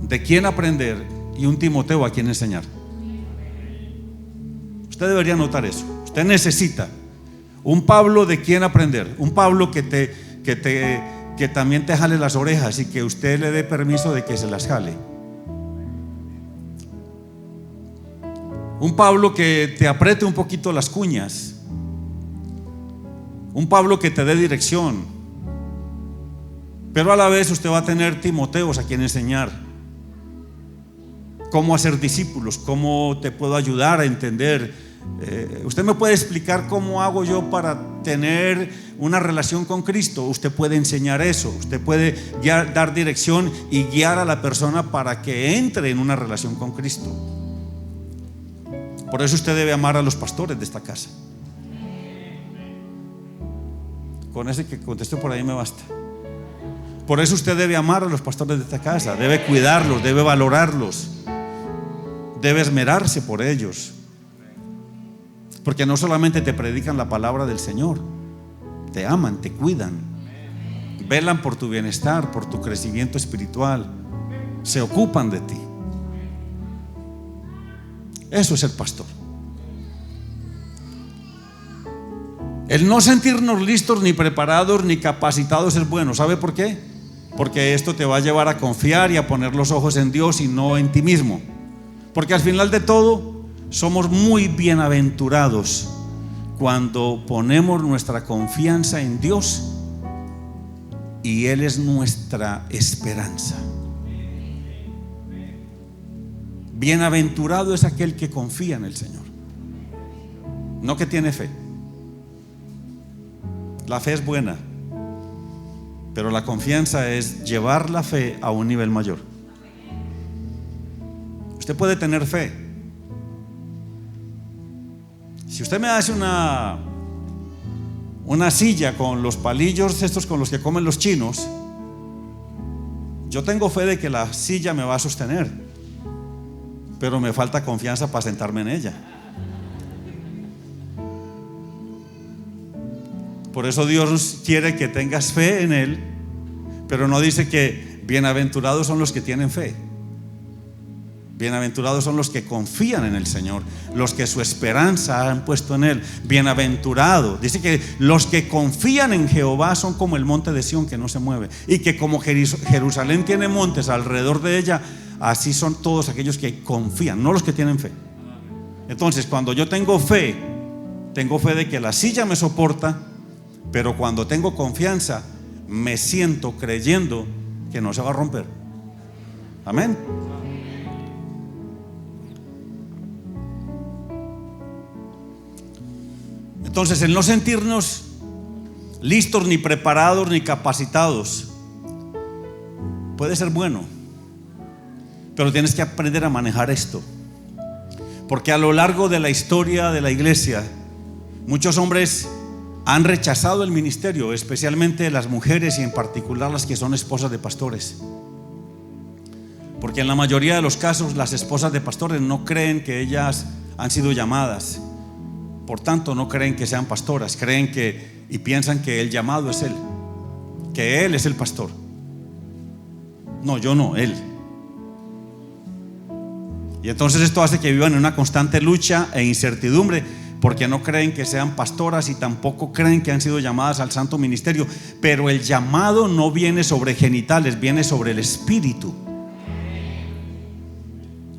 de quien aprender y un Timoteo a quien enseñar. Usted debería notar eso. Usted necesita un Pablo de quien aprender, un Pablo que también te jale las orejas y que usted le dé permiso de que se las jale. Un Pablo que te apriete un poquito las cuñas. Un Pablo que te dé dirección. Pero a la vez usted va a tener Timoteos a quien enseñar cómo hacer discípulos, cómo te puedo ayudar a entender. Usted me puede explicar cómo hago yo para tener una relación con Cristo. Usted puede enseñar eso. Usted puede dar dirección y guiar a la persona para que entre en una relación con Cristo. Por eso usted debe amar a los pastores de esta casa. Con ese que contesté por ahí me basta. Por eso usted debe amar a los pastores de esta casa, debe cuidarlos, debe valorarlos, debe esmerarse por ellos, porque no solamente te predican la palabra del Señor, te aman, te cuidan, velan por tu bienestar, por tu crecimiento espiritual, se ocupan de ti. Eso es el pastor. El no sentirnos listos, ni preparados, ni capacitados es bueno. ¿Sabe por qué? Porque esto te va a llevar a confiar y a poner los ojos en Dios y no en ti mismo. Porque al final de todo somos muy bienaventurados cuando ponemos nuestra confianza en Dios y Él es nuestra esperanza. Bienaventurado es aquel que confía en el Señor, no que tiene fe. La fe es buena, pero la confianza es llevar la fe a un nivel mayor. Usted puede tener fe. Si usted me hace una silla con los palillos estos con los que comen los chinos, yo tengo fe de que la silla me va a sostener, pero me falta confianza para sentarme en ella. Por eso Dios quiere que tengas fe en Él, pero no dice que bienaventurados son los que tienen fe. Bienaventurados son los que confían en el Señor, los que su esperanza han puesto en Él. Bienaventurado, dice que los que confían en Jehová son como el monte de Sión que no se mueve, y que como Jerusalén tiene montes alrededor de ella, así son todos aquellos que confían, no los que tienen fe. Entonces, cuando yo tengo fe de que la silla me soporta, pero cuando tengo confianza, me siento creyendo que no se va a romper. Amén. Entonces, el no sentirnos listos, ni preparados, ni capacitados puede ser bueno, pero tienes que aprender a manejar esto, porque a lo largo de la historia de la iglesia, muchos hombres han rechazado el ministerio, especialmente las mujeres y en particular las que son esposas de pastores, porque en la mayoría de los casos las esposas de pastores no creen que ellas han sido llamadas, por tanto no creen que sean pastoras, creen y piensan que el llamado es Él, que Él es el pastor. No, yo no, Él. Y entonces esto hace que vivan en una constante lucha e incertidumbre, porque no creen que sean pastoras y tampoco creen que han sido llamadas al santo ministerio. Pero el llamado no viene sobre genitales, viene sobre el espíritu.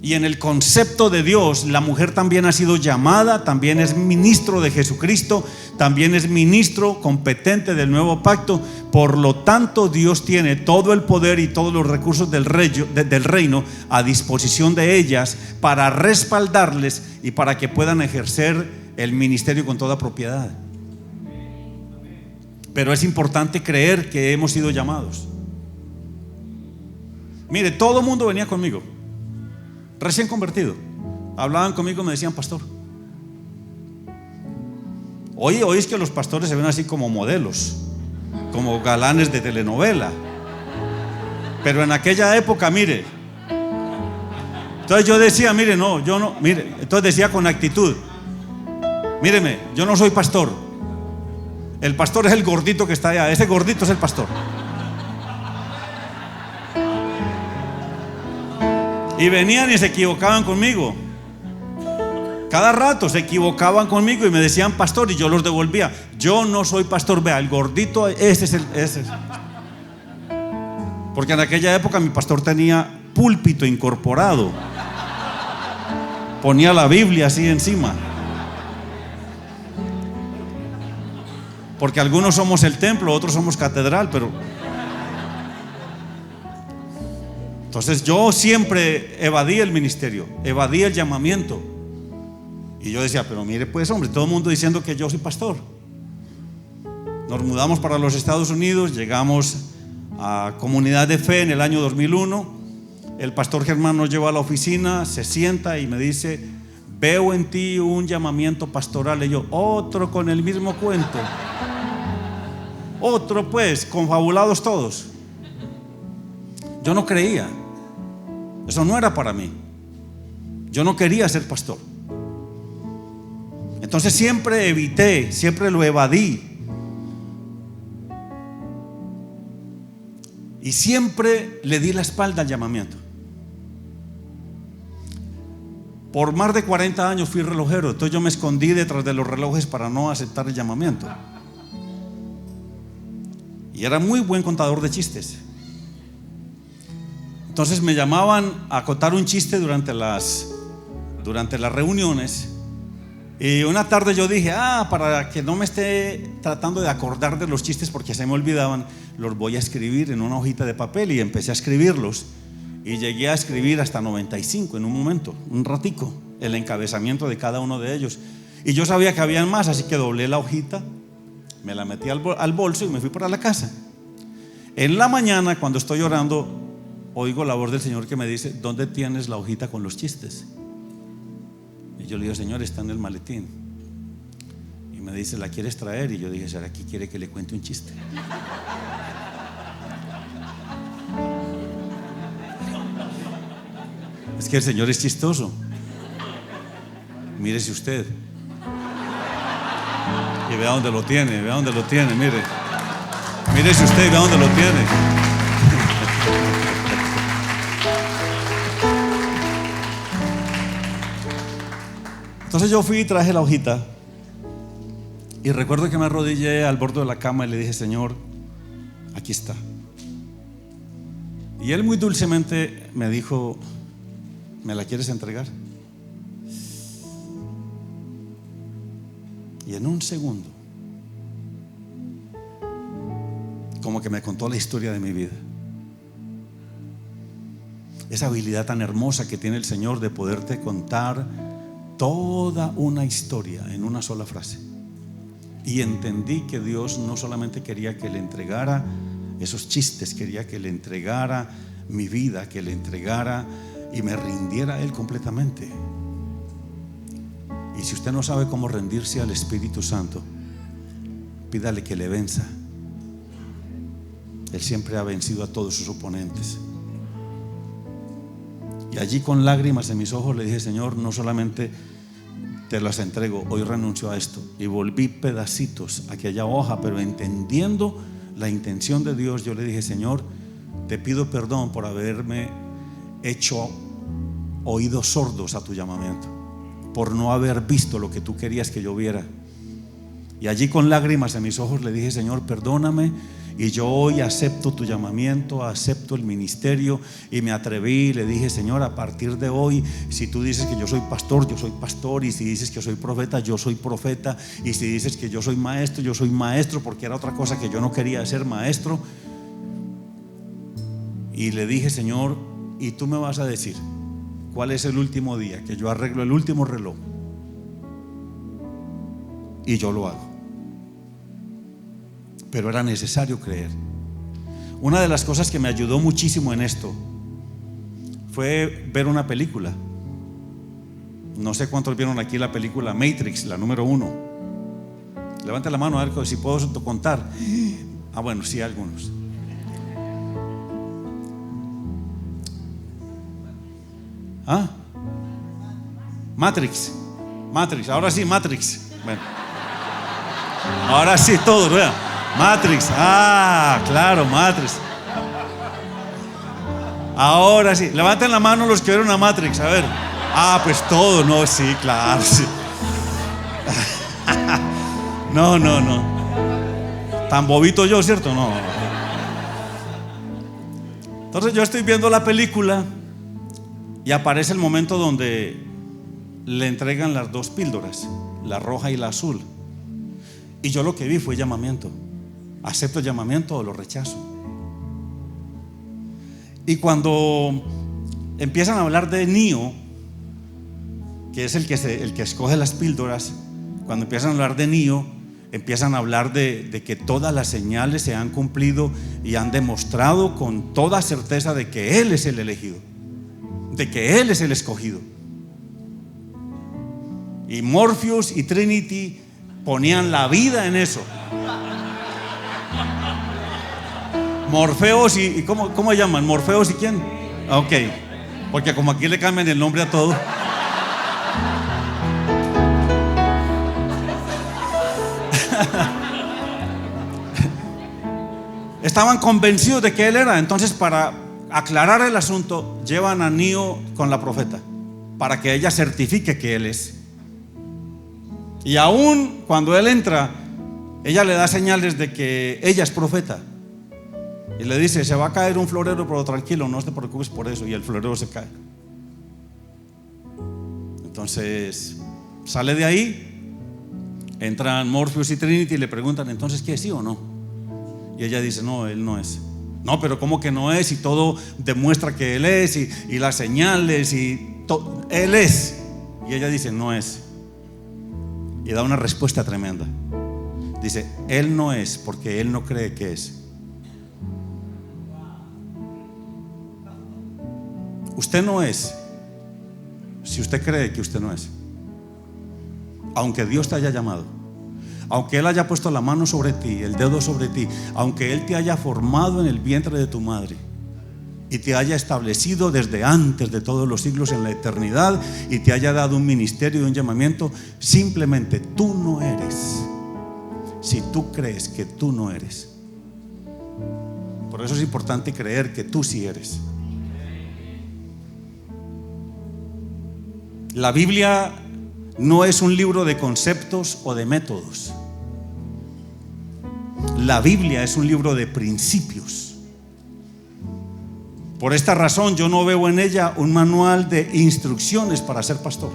Y en el concepto de Dios, la mujer también ha sido llamada, también es ministro de Jesucristo, también es ministro competente del nuevo pacto. Por lo tanto, Dios tiene todo el poder y todos los recursos del reino a disposición de ellas para respaldarles y para que puedan ejercer el ministerio con toda propiedad. Pero es importante creer que hemos sido llamados. Mire, todo el mundo venía conmigo, recién convertido. Hablaban conmigo, me decían pastor. Hoy es que los pastores se ven así como modelos, como galanes de telenovela. Pero en aquella época, mire. Entonces yo decía, mire, no, yo no, mire. Entonces decía con actitud: míreme, yo no soy pastor. El pastor es el gordito que está allá. Ese gordito es el pastor. Y venían y se equivocaban conmigo. Cada rato se equivocaban conmigo y me decían pastor, y yo los devolvía. Yo no soy pastor, vea, el gordito, ese es. Porque en aquella época mi pastor tenía púlpito incorporado. Ponía la Biblia así encima. Porque algunos somos el templo, otros somos catedral, pero... Entonces yo siempre evadí el ministerio, evadí el llamamiento. Y yo decía, pero mire pues hombre, todo el mundo diciendo que yo soy pastor. Nos mudamos para los Estados Unidos, llegamos a Comunidad de Fe en el año 2001. El pastor Germán nos lleva a la oficina, se sienta y me dice: veo en ti un llamamiento pastoral. Y yo, otro con el mismo cuento. Otro pues, confabulados todos. Yo no creía. Eso no era para mí. Yo no quería ser pastor. Entonces siempre evité, siempre lo evadí. Y siempre le di la espalda al llamamiento. Por más de 40 años fui relojero. Entonces yo me escondí detrás de los relojes para no aceptar el llamamiento. Y era muy buen contador de chistes. Entonces me llamaban a contar un chiste durante las reuniones. Y una tarde yo dije, para que no me esté tratando de acordar de los chistes porque se me olvidaban, los voy a escribir en una hojita de papel. Y empecé a escribirlos. Y llegué a escribir hasta 95 en un momento, un ratico, el encabezamiento de cada uno de ellos. Y yo sabía que habían más, así que doblé la hojita, me la metí al bolso y me fui para la casa. En la mañana, cuando estoy orando, oigo la voz del Señor que me dice: ¿dónde tienes la hojita con los chistes? Y yo le digo: Señor, está en el maletín. Y me dice: ¿la quieres traer? Y yo dije: ¿será que quiere que le cuente un chiste? Es que el Señor es chistoso. Mírese usted. Y vea dónde lo tiene, mire. Mírese usted y vea dónde lo tiene. Entonces yo fui y traje la hojita. Y recuerdo que me arrodillé al borde de la cama y le dije: Señor, aquí está. Y Él muy dulcemente me dijo: ¿me la quieres entregar? Y en un segundo, como que me contó la historia de mi vida. Esa habilidad tan hermosa que tiene el Señor de poderte contar toda una historia en una sola frase. Y entendí que Dios no solamente quería que le entregara esos chistes, quería que le entregara mi vida, que le entregara y me rindiera a Él completamente. Y si usted no sabe cómo rendirse al Espíritu Santo, pídale que le venza. Él siempre ha vencido a todos sus oponentes. Y allí, con lágrimas en mis ojos, le dije: Señor, no solamente te las entrego, hoy renuncio a esto. Y volví pedacitos a aquella hoja, pero entendiendo la intención de Dios, yo le dije: Señor, te pido perdón por haberme hecho oídos sordos a tu llamamiento, por no haber visto lo que tú querías que yo viera. Y allí, con lágrimas en mis ojos, le dije: Señor, perdóname. Y yo hoy acepto tu llamamiento, acepto el ministerio. Y me atreví y le dije: Señor, a partir de hoy, si tú dices que yo soy pastor, yo soy pastor. Y si dices que soy profeta, yo soy profeta. Y si dices que yo soy maestro, yo soy maestro, porque era otra cosa que yo no quería ser, maestro. Y le dije: Señor, y tú me vas a decir cuál es el último día que yo arreglo el último reloj, y yo lo hago. Pero era necesario creer. Una de las cosas que me ayudó muchísimo en esto fue ver una película. No sé cuántos vieron aquí la película Matrix, la número 1. Levante la mano a ver si puedo contar. Ah, bueno, sí, algunos. ¿Ah? Matrix, ahora sí, Matrix. Bueno. Ahora sí, todos, vean. Matrix, claro, Matrix. Ahora sí, levanten la mano los que vieron a Matrix, a ver. Pues todos, no, sí, claro, sí. No. Tan bobito yo, ¿cierto? No. Entonces yo estoy viendo la película y aparece el momento donde le entregan las 2 píldoras, la roja y la azul. Y yo lo que vi fue llamamiento. ¿Acepto el llamamiento o lo rechazo? Y cuando empiezan a hablar de Neo, que es el que escoge las píldoras, cuando empiezan a hablar de Neo, empiezan a hablar de que todas las señales se han cumplido y han demostrado con toda certeza de que Él es el elegido, de que Él es el escogido. Y Morpheus y Trinity ponían la vida en eso. Morfeos y ¿cómo llaman? ¿Morfeos y quién? Ok, porque como aquí le cambian el nombre a todo. Estaban convencidos de que Él era. Entonces, para aclarar el asunto, llevan a Neo con la profeta para que ella certifique que Él es. Y aún cuando Él entra, ella le da señales de que ella es profeta. Y le dice: se va a caer un florero, pero tranquilo, no te preocupes por eso. Y el florero se cae. Entonces sale de ahí, entran Morpheus y Trinity y le preguntan: entonces, ¿qué es, sí o no? Y ella dice: no, Él no es. No, pero ¿cómo que no es? Y todo demuestra que Él es, y las señales y todo, Él es. Y ella dice: no es. Y da una respuesta tremenda. Dice: Él no es porque Él no cree que es. Usted no es si usted cree que usted no es. Aunque Dios te haya llamado, aunque Él haya puesto la mano sobre ti, el dedo sobre ti, aunque Él te haya formado en el vientre de tu madre y te haya establecido desde antes de todos los siglos en la eternidad y te haya dado un ministerio y un llamamiento, simplemente tú no eres si tú crees que tú no eres. Por eso es importante creer que tú sí eres. La Biblia no es un libro de conceptos o de métodos. La Biblia es un libro de principios. Por esta razón yo no veo en ella un manual de instrucciones para ser pastor.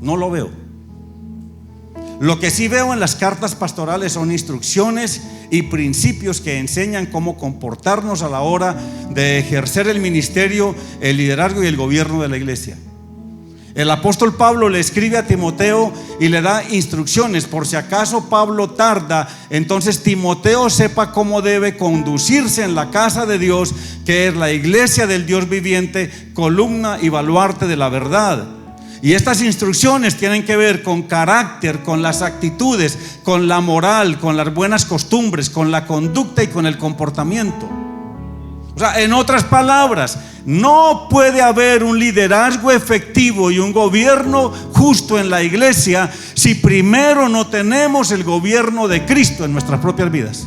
No lo veo. Lo que sí veo en las cartas pastorales son instrucciones y principios que enseñan cómo comportarnos a la hora de ejercer el ministerio, el liderazgo y el gobierno de la iglesia. El apóstol Pablo le escribe a Timoteo y le da instrucciones. Por si acaso Pablo tarda, entonces Timoteo sepa cómo debe conducirse en la casa de Dios, que es la iglesia del Dios viviente, columna y baluarte de la verdad. Y estas instrucciones tienen que ver con carácter, con las actitudes, con la moral, con las buenas costumbres, con la conducta y con el comportamiento. O sea, en otras palabras, no puede haber un liderazgo efectivo y un gobierno justo en la iglesia si primero no tenemos el gobierno de Cristo en nuestras propias vidas.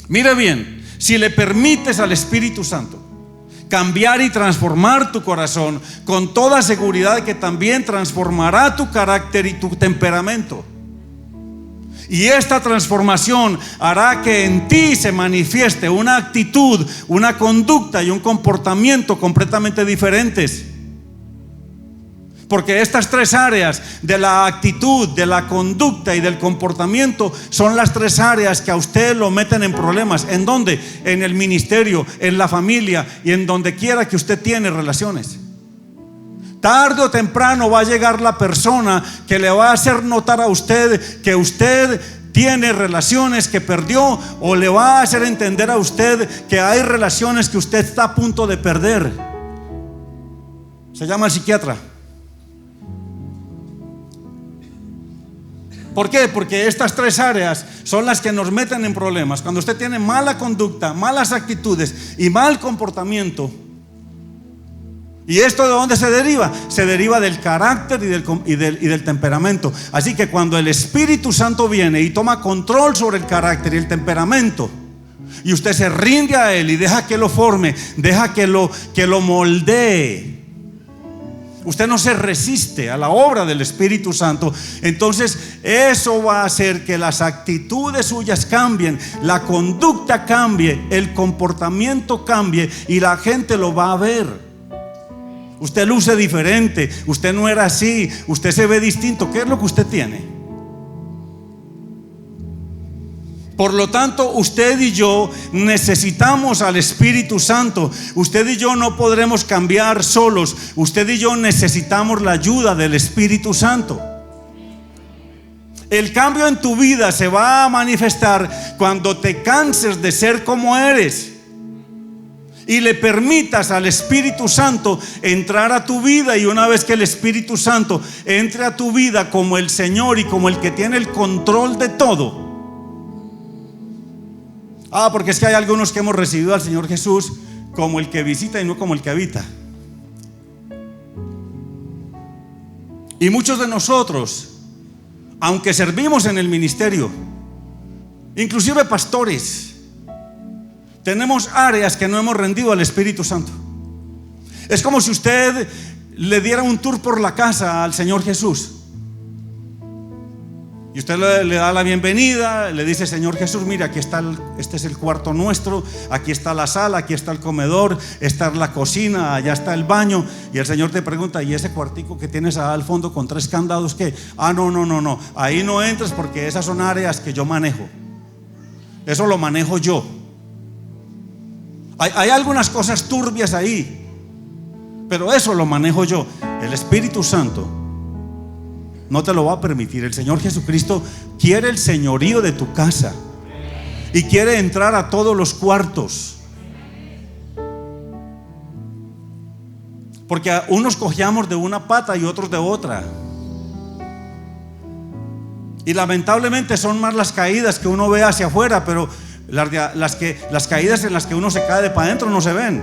Mire bien, si le permites al Espíritu Santo cambiar y transformar tu corazón, con toda seguridad que también transformará tu carácter y tu temperamento. Y esta transformación hará que en ti se manifieste una actitud, una conducta y un comportamiento completamente diferentes. Porque estas 3 áreas de la actitud, de la conducta y del comportamiento son las 3 áreas que a usted lo meten en problemas. ¿En dónde? En el ministerio, en la familia y en donde quiera que usted tiene relaciones. Tarde o temprano va a llegar la persona que le va a hacer notar a usted que usted tiene relaciones que perdió, o le va a hacer entender a usted que hay relaciones que usted está a punto de perder. Se llama el psiquiatra. ¿Por qué? Porque estas tres áreas son las que nos meten en problemas. Cuando usted tiene mala conducta, malas actitudes y mal comportamiento. ¿Y esto de dónde se deriva? Se deriva del carácter y del temperamento. Así que cuando el Espíritu Santo viene y toma control sobre el carácter y el temperamento, y usted se rinde a Él y deja que lo forme, deja que lo moldee, usted no se resiste a la obra del Espíritu Santo, entonces eso va a hacer que las actitudes suyas cambien, la conducta cambie, el comportamiento cambie, y la gente lo va a ver. Usted luce diferente, usted no era así, usted se ve distinto. ¿Qué es lo que usted tiene? Por lo tanto, usted y yo necesitamos al Espíritu Santo. Usted y yo no podremos cambiar solos. Usted y yo necesitamos la ayuda del Espíritu Santo. El cambio en tu vida se va a manifestar cuando te canses de ser como eres y le permitas al Espíritu Santo entrar a tu vida. Y una vez que el Espíritu Santo entre a tu vida como el Señor y como el que tiene el control de todo. Porque es que hay algunos que hemos recibido al Señor Jesús como el que visita y no como el que habita. Y muchos de nosotros, aunque servimos en el ministerio, inclusive pastores, tenemos áreas que no hemos rendido al Espíritu Santo. Es como si usted le diera un tour por la casa al Señor Jesús. Y usted le da la bienvenida, le dice: Señor Jesús, mira, aquí está este es el cuarto nuestro, aquí está la sala, aquí está el comedor, está la cocina, allá está el baño. Y el Señor te pregunta: ¿y ese cuartico que tienes allá al fondo con 3 candados qué? No, ahí no entres porque esas son áreas que yo manejo. Eso lo manejo yo. Hay algunas cosas turbias ahí, pero eso lo manejo yo. El Espíritu Santo no te lo va a permitir. El Señor Jesucristo quiere el señorío de tu casa y quiere entrar a todos los cuartos. Porque unos cojeamos de una pata y otros de otra. Y lamentablemente son más las caídas que uno ve hacia afuera, pero las caídas en las que uno se cae de para adentro no se ven.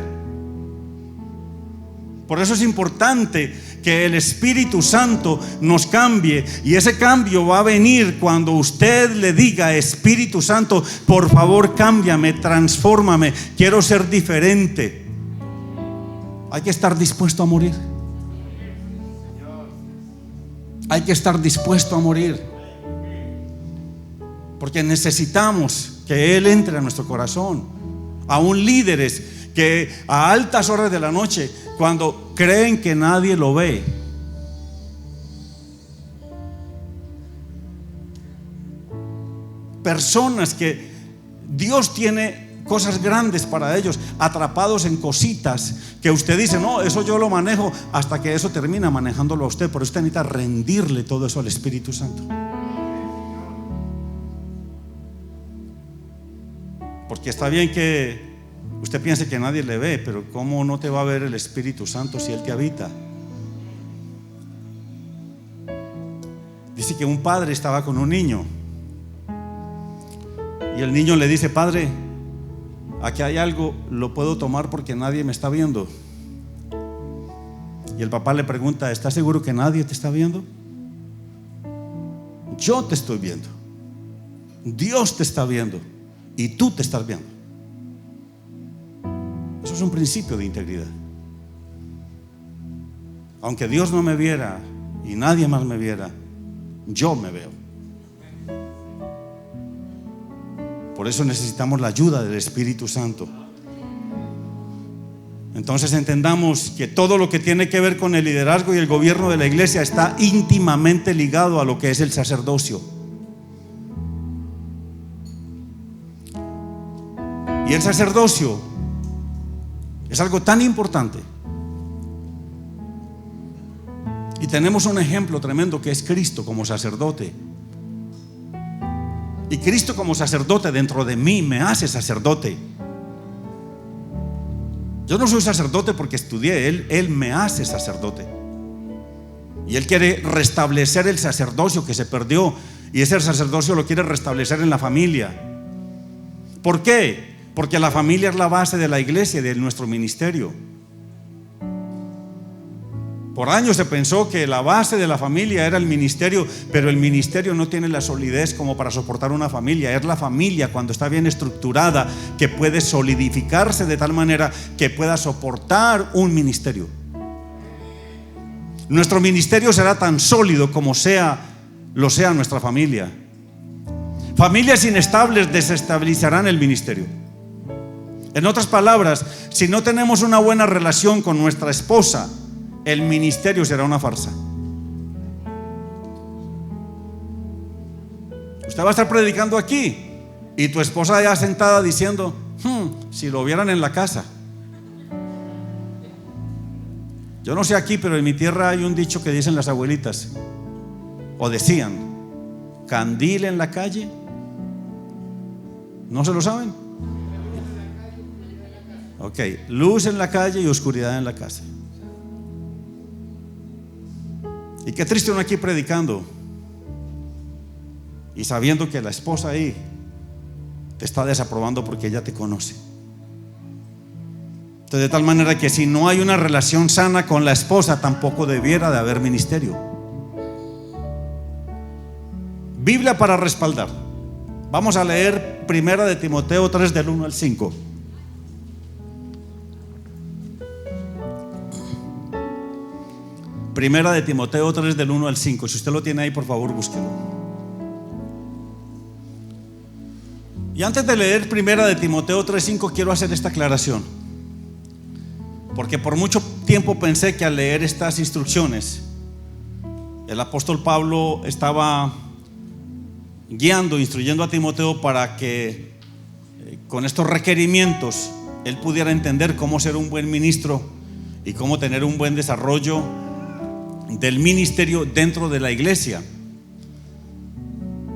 Por eso es importante que el Espíritu Santo nos cambie. Y ese cambio va a venir cuando usted le diga: Espíritu Santo, por favor, cámbiame, transfórmame, quiero ser diferente. Hay que estar dispuesto a morir. Hay que estar dispuesto a morir, porque necesitamos que Él entre a nuestro corazón. Aún líderes que a altas horas de la noche, cuando creen que nadie lo ve, personas que Dios tiene cosas grandes para ellos, atrapados en cositas que usted dice: no, eso yo lo manejo, hasta que eso termina manejándolo a usted. Pero usted necesita rendirle todo eso al Espíritu Santo. Porque está bien que usted piense que nadie le ve, pero ¿cómo no te va a ver el Espíritu Santo si Él te habita? Dice que un padre estaba con un niño y el niño le dice: padre, aquí hay algo, lo puedo tomar porque nadie me está viendo. Y el papá le pregunta: ¿estás seguro que nadie te está viendo? Yo te estoy viendo, Dios te está viendo y tú te estás viendo. Eso es un principio de integridad. Aunque Dios no me viera y nadie más me viera, yo me veo. Por eso necesitamos la ayuda del Espíritu Santo. Entonces entendamos que todo lo que tiene que ver con el liderazgo y el gobierno de la iglesia está íntimamente ligado a lo que es el sacerdocio. Y el sacerdocio es algo tan importante. Y tenemos un ejemplo tremendo que es Cristo como sacerdote. Y Cristo como sacerdote dentro de mí me hace sacerdote. Yo no soy sacerdote porque estudié, Él me hace sacerdote. Y Él quiere restablecer el sacerdocio que se perdió. Y ese sacerdocio lo quiere restablecer en la familia. ¿Por qué? Porque la familia es la base de la iglesia y de nuestro ministerio. Por años se pensó que la base de la familia era el ministerio, pero el ministerio no tiene la solidez como para soportar una familia. Es la familia, cuando está bien estructurada, que puede solidificarse de tal manera que pueda soportar un ministerio. Nuestro ministerio será tan sólido como lo sea nuestra familia. Familias inestables desestabilizarán el ministerio. En otras palabras, si no tenemos una buena relación con nuestra esposa, el ministerio será una farsa. Usted va a estar predicando aquí y tu esposa ya sentada diciendo: si lo vieran en la casa. Yo no sé aquí, pero en mi tierra hay un dicho que dicen las abuelitas, o decían: candil en la calle. ¿No se lo saben? Ok, luz en la calle y oscuridad en la casa. Y qué triste uno aquí predicando y sabiendo que la esposa ahí te está desaprobando porque ella te conoce. Entonces, de tal manera que si no hay una relación sana con la esposa, tampoco debiera de haber ministerio. Biblia para respaldar. Vamos a leer 1 de Timoteo 3 del 1 al 5. Primera de Timoteo 3 del 1 al 5. Si usted lo tiene ahí, por favor, búsquelo. Y antes de leer Primera de Timoteo 3:5, quiero hacer esta aclaración, porque por mucho tiempo pensé que al leer estas instrucciones el apóstol Pablo estaba guiando, instruyendo a Timoteo para que con estos requerimientos él pudiera entender cómo ser un buen ministro y cómo tener un buen desarrollo del ministerio dentro de la iglesia.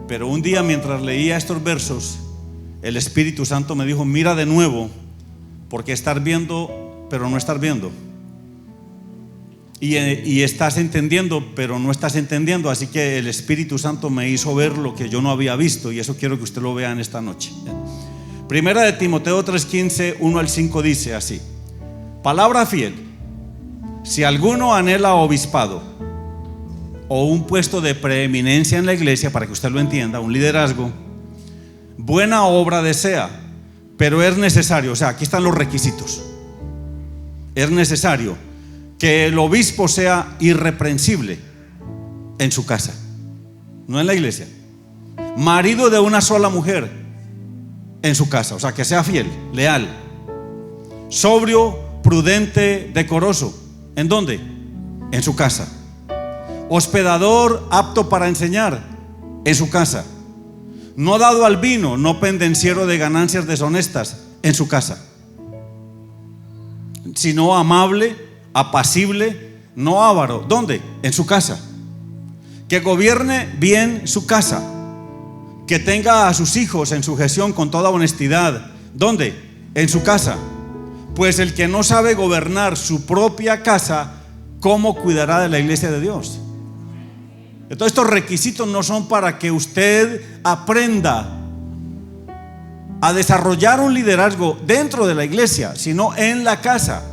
Pero un día, mientras leía estos versos, el Espíritu Santo me dijo: mira de nuevo, porque estás viendo pero no estás viendo, y estás entendiendo pero no estás entendiendo. Así que el Espíritu Santo me hizo ver lo que yo no había visto, y eso quiero que usted lo vea en esta noche. Primera de Timoteo 3:15, 1 al 5 dice así: palabra fiel, si alguno anhela obispado o un puesto de preeminencia en la iglesia, para que usted lo entienda, un liderazgo, buena obra desea, pero es necesario, o sea, aquí están los requisitos. Es necesario que el obispo sea irreprensible en su casa, no en la iglesia. Marido de una sola mujer en su casa, o sea, que sea fiel, leal, sobrio, prudente, decoroso. ¿En dónde? En su casa. Hospedador, apto para enseñar, en su casa. No dado al vino, no pendenciero de ganancias deshonestas, en su casa. Sino amable, apacible, no avaro. ¿Dónde? En su casa. Que gobierne bien su casa, que tenga a sus hijos en sujeción con toda honestidad. ¿Dónde? En su casa. Pues el que no sabe gobernar su propia casa, ¿cómo cuidará de la iglesia de Dios? Entonces, estos requisitos no son para que usted aprenda a desarrollar un liderazgo dentro de la iglesia, sino en la casa.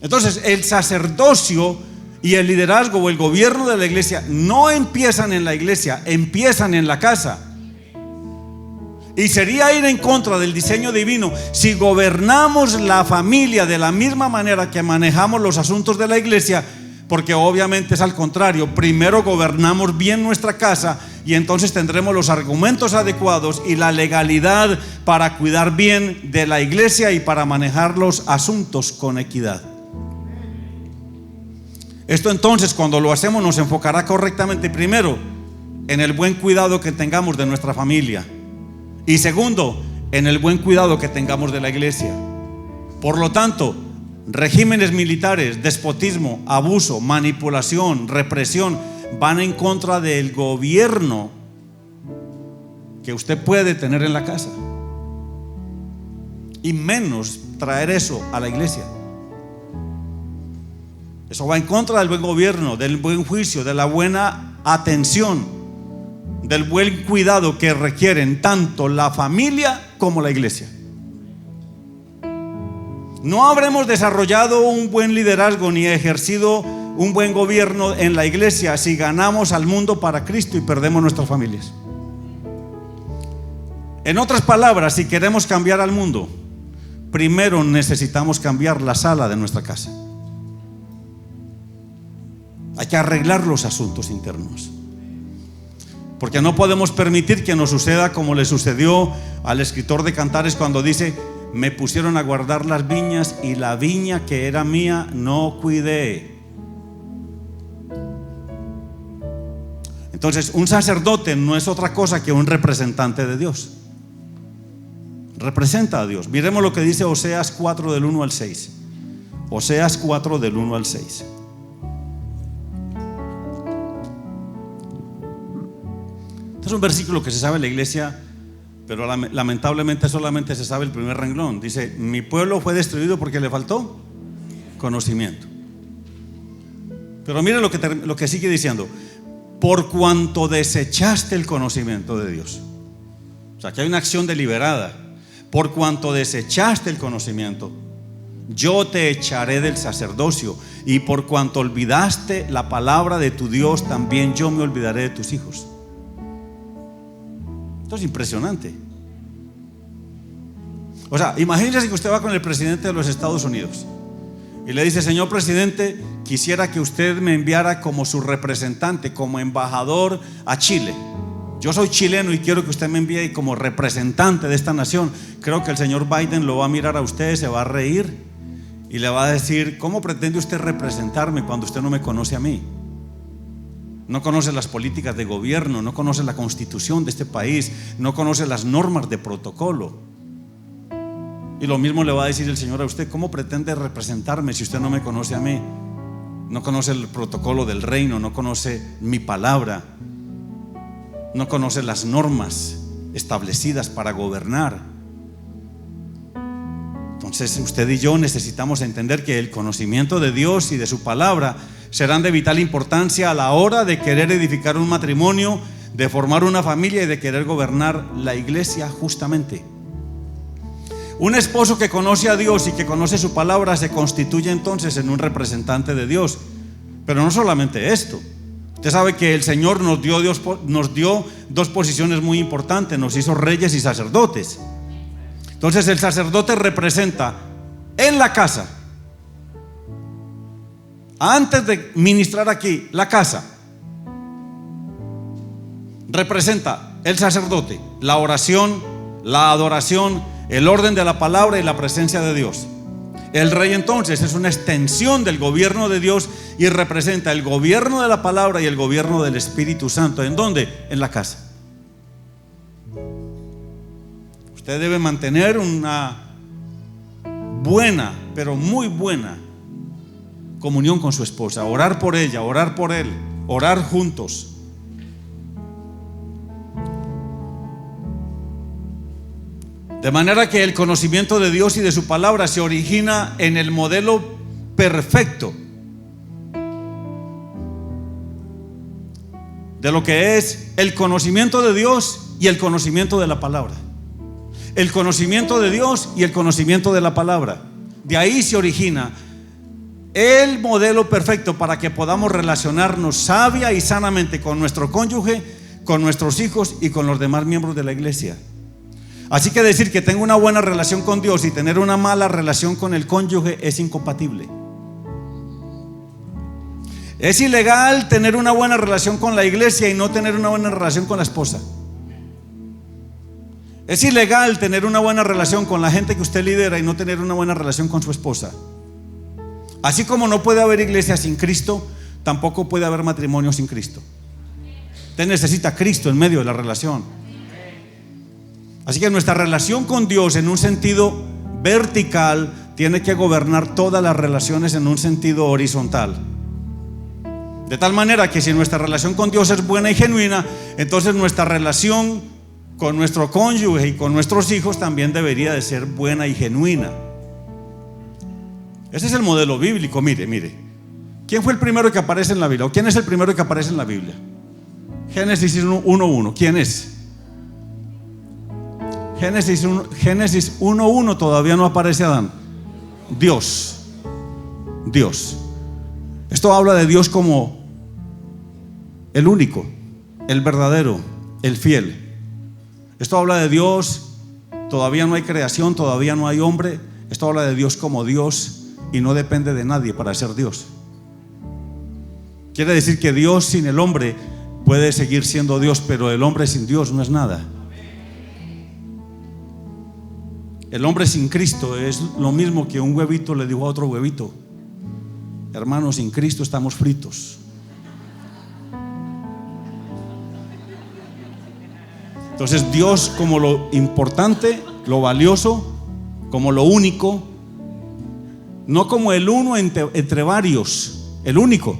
Entonces, el sacerdocio y el liderazgo o el gobierno de la iglesia no empiezan en la iglesia, empiezan en la casa. Y sería ir en contra del diseño divino si gobernamos la familia de la misma manera que manejamos los asuntos de la iglesia, porque obviamente es al contrario. Primero gobernamos bien nuestra casa y entonces tendremos los argumentos adecuados y la legalidad para cuidar bien de la iglesia y para manejar los asuntos con equidad. Esto entonces, cuando lo hacemos, nos enfocará correctamente, primero, en el buen cuidado que tengamos de nuestra familia, y segundo, en el buen cuidado que tengamos de la iglesia. Por lo tanto, regímenes militares, despotismo, abuso, manipulación, represión van en contra del gobierno que usted puede tener en la casa, y menos traer eso a la iglesia. Eso va en contra del buen gobierno, del buen juicio, de la buena atención, del buen cuidado que requieren tanto la familia como la iglesia. No habremos desarrollado un buen liderazgo ni ejercido un buen gobierno en la iglesia si ganamos al mundo para Cristo y perdemos nuestras familias. En otras palabras, si queremos cambiar al mundo, primero necesitamos cambiar la sala de nuestra casa. Hay que arreglar los asuntos internos, porque no podemos permitir que nos suceda como le sucedió al escritor de Cantares cuando dice: me pusieron a guardar las viñas y la viña que era mía no cuidé. Entonces, un sacerdote no es otra cosa que un representante de Dios. Representa a Dios. Miremos lo que dice Oseas 4 del 1 al 6. Oseas 4 del 1 al 6. Este es un versículo que se sabe en la iglesia, pero lamentablemente solamente se sabe el primer renglón. Dice: mi pueblo fue destruido porque le faltó conocimiento. Pero mire lo que sigue diciendo: por cuanto desechaste el conocimiento de Dios. O sea, que hay una acción deliberada. Por cuanto desechaste el conocimiento, yo te echaré del sacerdocio, y por cuanto olvidaste la palabra de tu Dios, también yo me olvidaré de tus hijos. Esto es impresionante. O sea, imagínese que usted va con el presidente de los Estados Unidos y le dice: señor presidente, quisiera que usted me enviara como su representante, como embajador a Chile. Yo soy chileno y quiero que usted me envíe como representante de esta nación. Creo que el señor Biden lo va a mirar a usted, se va a reír y le va a decir: ¿cómo pretende usted representarme cuando usted no me conoce a mí? No conoce las políticas de gobierno, no conoce la constitución de este país, no conoce las normas de protocolo. Y lo mismo le va a decir el Señor a usted: ¿cómo pretende representarme si usted no me conoce a mí? No conoce el protocolo del reino, no conoce mi palabra, no conoce las normas establecidas para gobernar. Entonces usted y yo necesitamos entender que el conocimiento de Dios y de su palabra serán de vital importancia a la hora de querer edificar un matrimonio, de formar una familia y de querer gobernar la iglesia justamente. Un esposo que conoce a Dios y que conoce su palabra se constituye entonces en un representante de Dios. Pero no solamente esto. Usted sabe que el Señor nos dio dos posiciones muy importantes. Nos hizo reyes y sacerdotes. Entonces el sacerdote representa en la casa, antes de ministrar aquí, la casa representa el sacerdote, la oración, la adoración, el orden de la palabra y la presencia de Dios. El rey entonces es una extensión del gobierno de Dios y representa el gobierno de la palabra y el gobierno del Espíritu Santo. ¿En dónde? En la casa. Usted debe mantener una buena, pero muy buena comunión con su esposa, orar por ella, orar por él, orar juntos. De manera que el conocimiento de Dios y de su palabra se origina en el modelo perfecto de lo que es el conocimiento de Dios y el conocimiento de la palabra. El conocimiento de Dios y el conocimiento de la palabra. De ahí se origina el modelo perfecto para que podamos relacionarnos sabia y sanamente con nuestro cónyuge, con nuestros hijos y con los demás miembros de la iglesia. Así que decir que tengo una buena relación con Dios y tener una mala relación con el cónyuge es incompatible. Es ilegal tener una buena relación con la iglesia y no tener una buena relación con la esposa. Es ilegal tener una buena relación con la gente que usted lidera y no tener una buena relación con su esposa. Así como no puede haber iglesia sin Cristo, tampoco puede haber matrimonio sin Cristo. Usted necesita a Cristo en medio de la relación. Así que nuestra relación con Dios en un sentido vertical tiene que gobernar todas las relaciones en un sentido horizontal. De tal manera que si nuestra relación con Dios es buena y genuina, entonces nuestra relación con nuestro cónyuge y con nuestros hijos también debería de ser buena y genuina. Ese es el modelo bíblico. Mire. ¿Quién fue el primero que aparece en la Biblia? ¿O quién es el primero que aparece en la Biblia? Génesis 1:1. ¿Quién es? Génesis 1:1 todavía no aparece Adán. Dios. Esto habla de Dios como el único, el verdadero, el fiel. Esto habla de Dios, todavía no hay creación, todavía no hay hombre. Esto habla de Dios como Dios y no depende de nadie para ser Dios. Quiere decir que Dios sin el hombre puede seguir siendo Dios, pero el hombre sin Dios no es nada. El hombre sin Cristo es lo mismo que un huevito le dijo a otro huevito: hermano, sin Cristo estamos fritos. Entonces Dios como lo importante, lo valioso, como lo único, no como el uno entre varios, el único.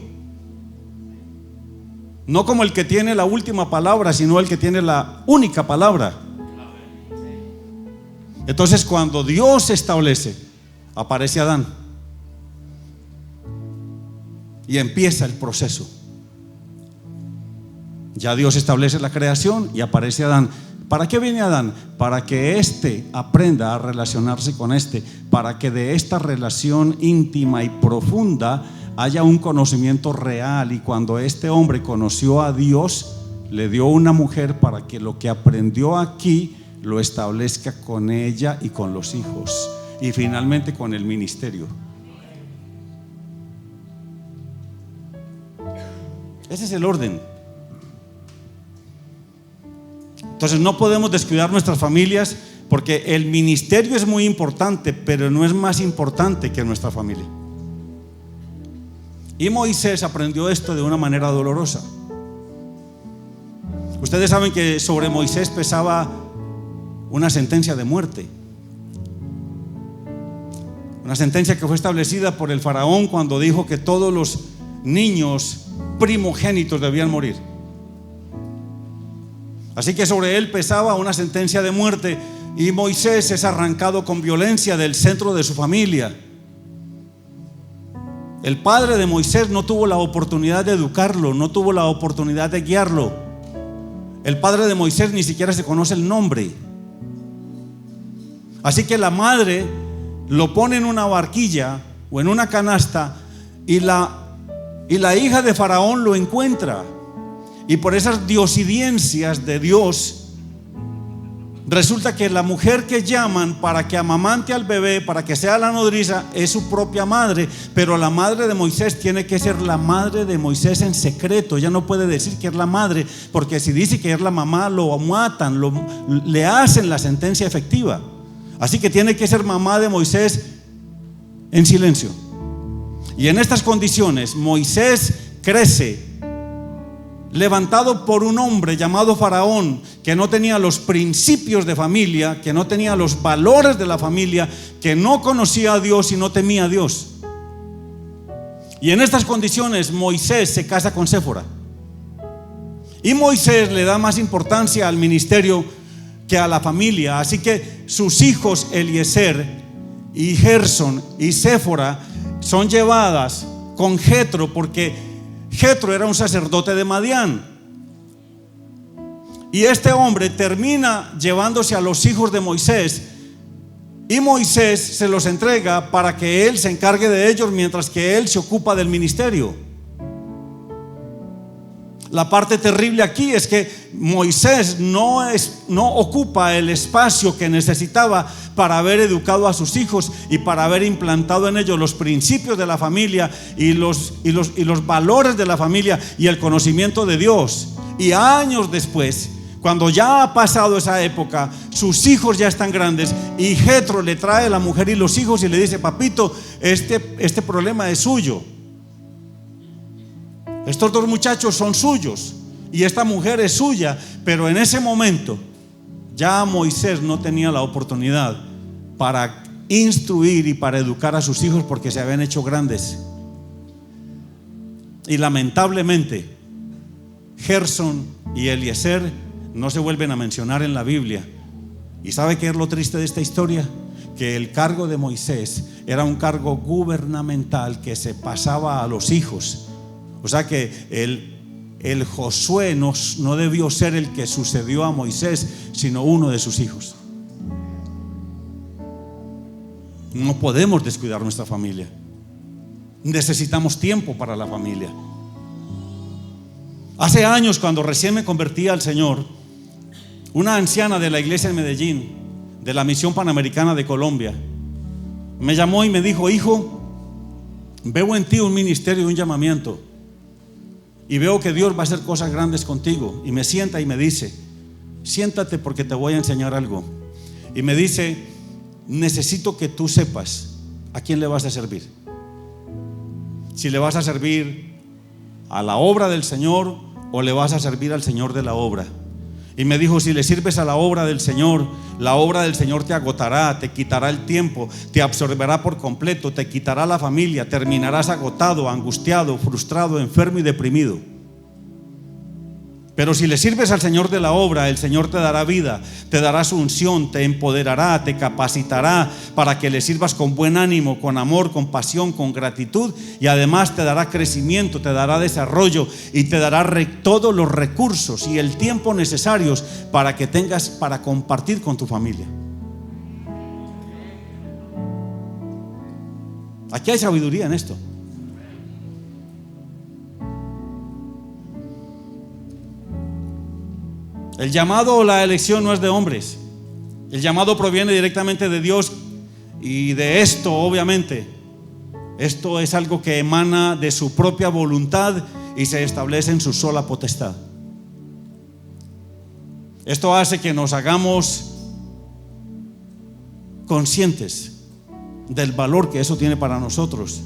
No como el que tiene la última palabra, sino el que tiene la única palabra. Entonces cuando Dios establece, aparece Adán y empieza el proceso. Ya Dios establece la creación y aparece Adán. ¿Para qué viene Adán? Para que éste aprenda a relacionarse con éste, para que de esta relación íntima y profunda haya un conocimiento real. Y cuando este hombre conoció a Dios, le dio una mujer para que lo que aprendió aquí lo establezca con ella y con los hijos, y finalmente con el ministerio. Ese es el orden. Entonces no podemos descuidar nuestras familias, porque el ministerio es muy importante, pero no es más importante que nuestra familia. Y Moisés aprendió esto de una manera dolorosa. Ustedes saben que sobre Moisés pesaba una sentencia de muerte, una sentencia que fue establecida por el faraón cuando dijo que todos los niños primogénitos debían morir. Así que sobre él pesaba una sentencia de muerte, y Moisés es arrancado con violencia del centro de su familia. El padre de Moisés no tuvo la oportunidad de educarlo, no tuvo la oportunidad de guiarlo. El padre de Moisés ni siquiera se conoce el nombre. Así que la madre lo pone en una barquilla o en una canasta, y la hija de Faraón lo encuentra. Y por esas diosidencias de Dios, resulta que la mujer que llaman para que amamante al bebé, para que sea la nodriza, es su propia madre. Pero la madre de Moisés tiene que ser la madre de Moisés en secreto. Ella no puede decir que es la madre, porque si dice que es la mamá, lo matan, le hacen la sentencia efectiva. Así que tiene que ser mamá de Moisés en silencio. Y en estas condiciones Moisés crece levantado por un hombre llamado Faraón, que no tenía los principios de familia, que no tenía los valores de la familia, que no conocía a Dios y no temía a Dios. Y en estas condiciones Moisés se casa con Séfora, y Moisés le da más importancia al ministerio que a la familia. Así que sus hijos Eliezer y Gersón y Séfora son llevadas con Jetro, porque Jetro era un sacerdote de Madián, y este hombre termina llevándose a los hijos de Moisés, y Moisés se los entrega para que él se encargue de ellos mientras que él se ocupa del ministerio. La parte terrible aquí es que Moisés no ocupa el espacio que necesitaba para haber educado a sus hijos y para haber implantado en ellos los principios de la familia y los valores de la familia y el conocimiento de Dios. Y años después, cuando ya ha pasado esa época, sus hijos ya están grandes, y Jetro le trae a la mujer y los hijos y le dice: papito, este problema es suyo. Estos dos muchachos son suyos y esta mujer es suya. Pero en ese momento ya Moisés no tenía la oportunidad para instruir y para educar a sus hijos, porque se habían hecho grandes. Y lamentablemente Gersón y Eliezer no se vuelven a mencionar en la Biblia. ¿Y sabe qué es lo triste de esta historia? Que el cargo de Moisés era un cargo gubernamental que se pasaba a los hijos. O sea que el Josué no debió ser el que sucedió a Moisés, sino uno de sus hijos. No podemos descuidar nuestra familia. Necesitamos tiempo para la familia. Hace años, cuando recién me convertí al Señor, una anciana de la iglesia en Medellín, de la Misión Panamericana de Colombia, me llamó y me dijo: hijo, veo en ti un ministerio y un llamamiento, y veo que Dios va a hacer cosas grandes contigo. Y me sienta y me dice: siéntate porque te voy a enseñar algo. Y me dice: necesito que tú sepas a quién le vas a servir. Si le vas a servir a la obra del Señor o le vas a servir al Señor de la obra. Y me dijo: si le sirves a la obra del Señor te agotará, te quitará el tiempo, te absorberá por completo, te quitará la familia, terminarás agotado, angustiado, frustrado, enfermo y deprimido. Pero si le sirves al Señor de la obra, el Señor te dará vida, te dará su unción, te empoderará, te capacitará para que le sirvas con buen ánimo, con amor, con pasión, con gratitud, y además te dará crecimiento, te dará desarrollo y te dará todos los recursos y el tiempo necesarios para que tengas para compartir con tu familia. Aquí hay sabiduría en esto. El llamado o la elección no es de hombres. El llamado proviene directamente de Dios. Y de esto, obviamente, esto es algo que emana de su propia voluntad y se establece en su sola potestad. Esto hace que nos hagamos conscientes del valor que eso tiene para nosotros.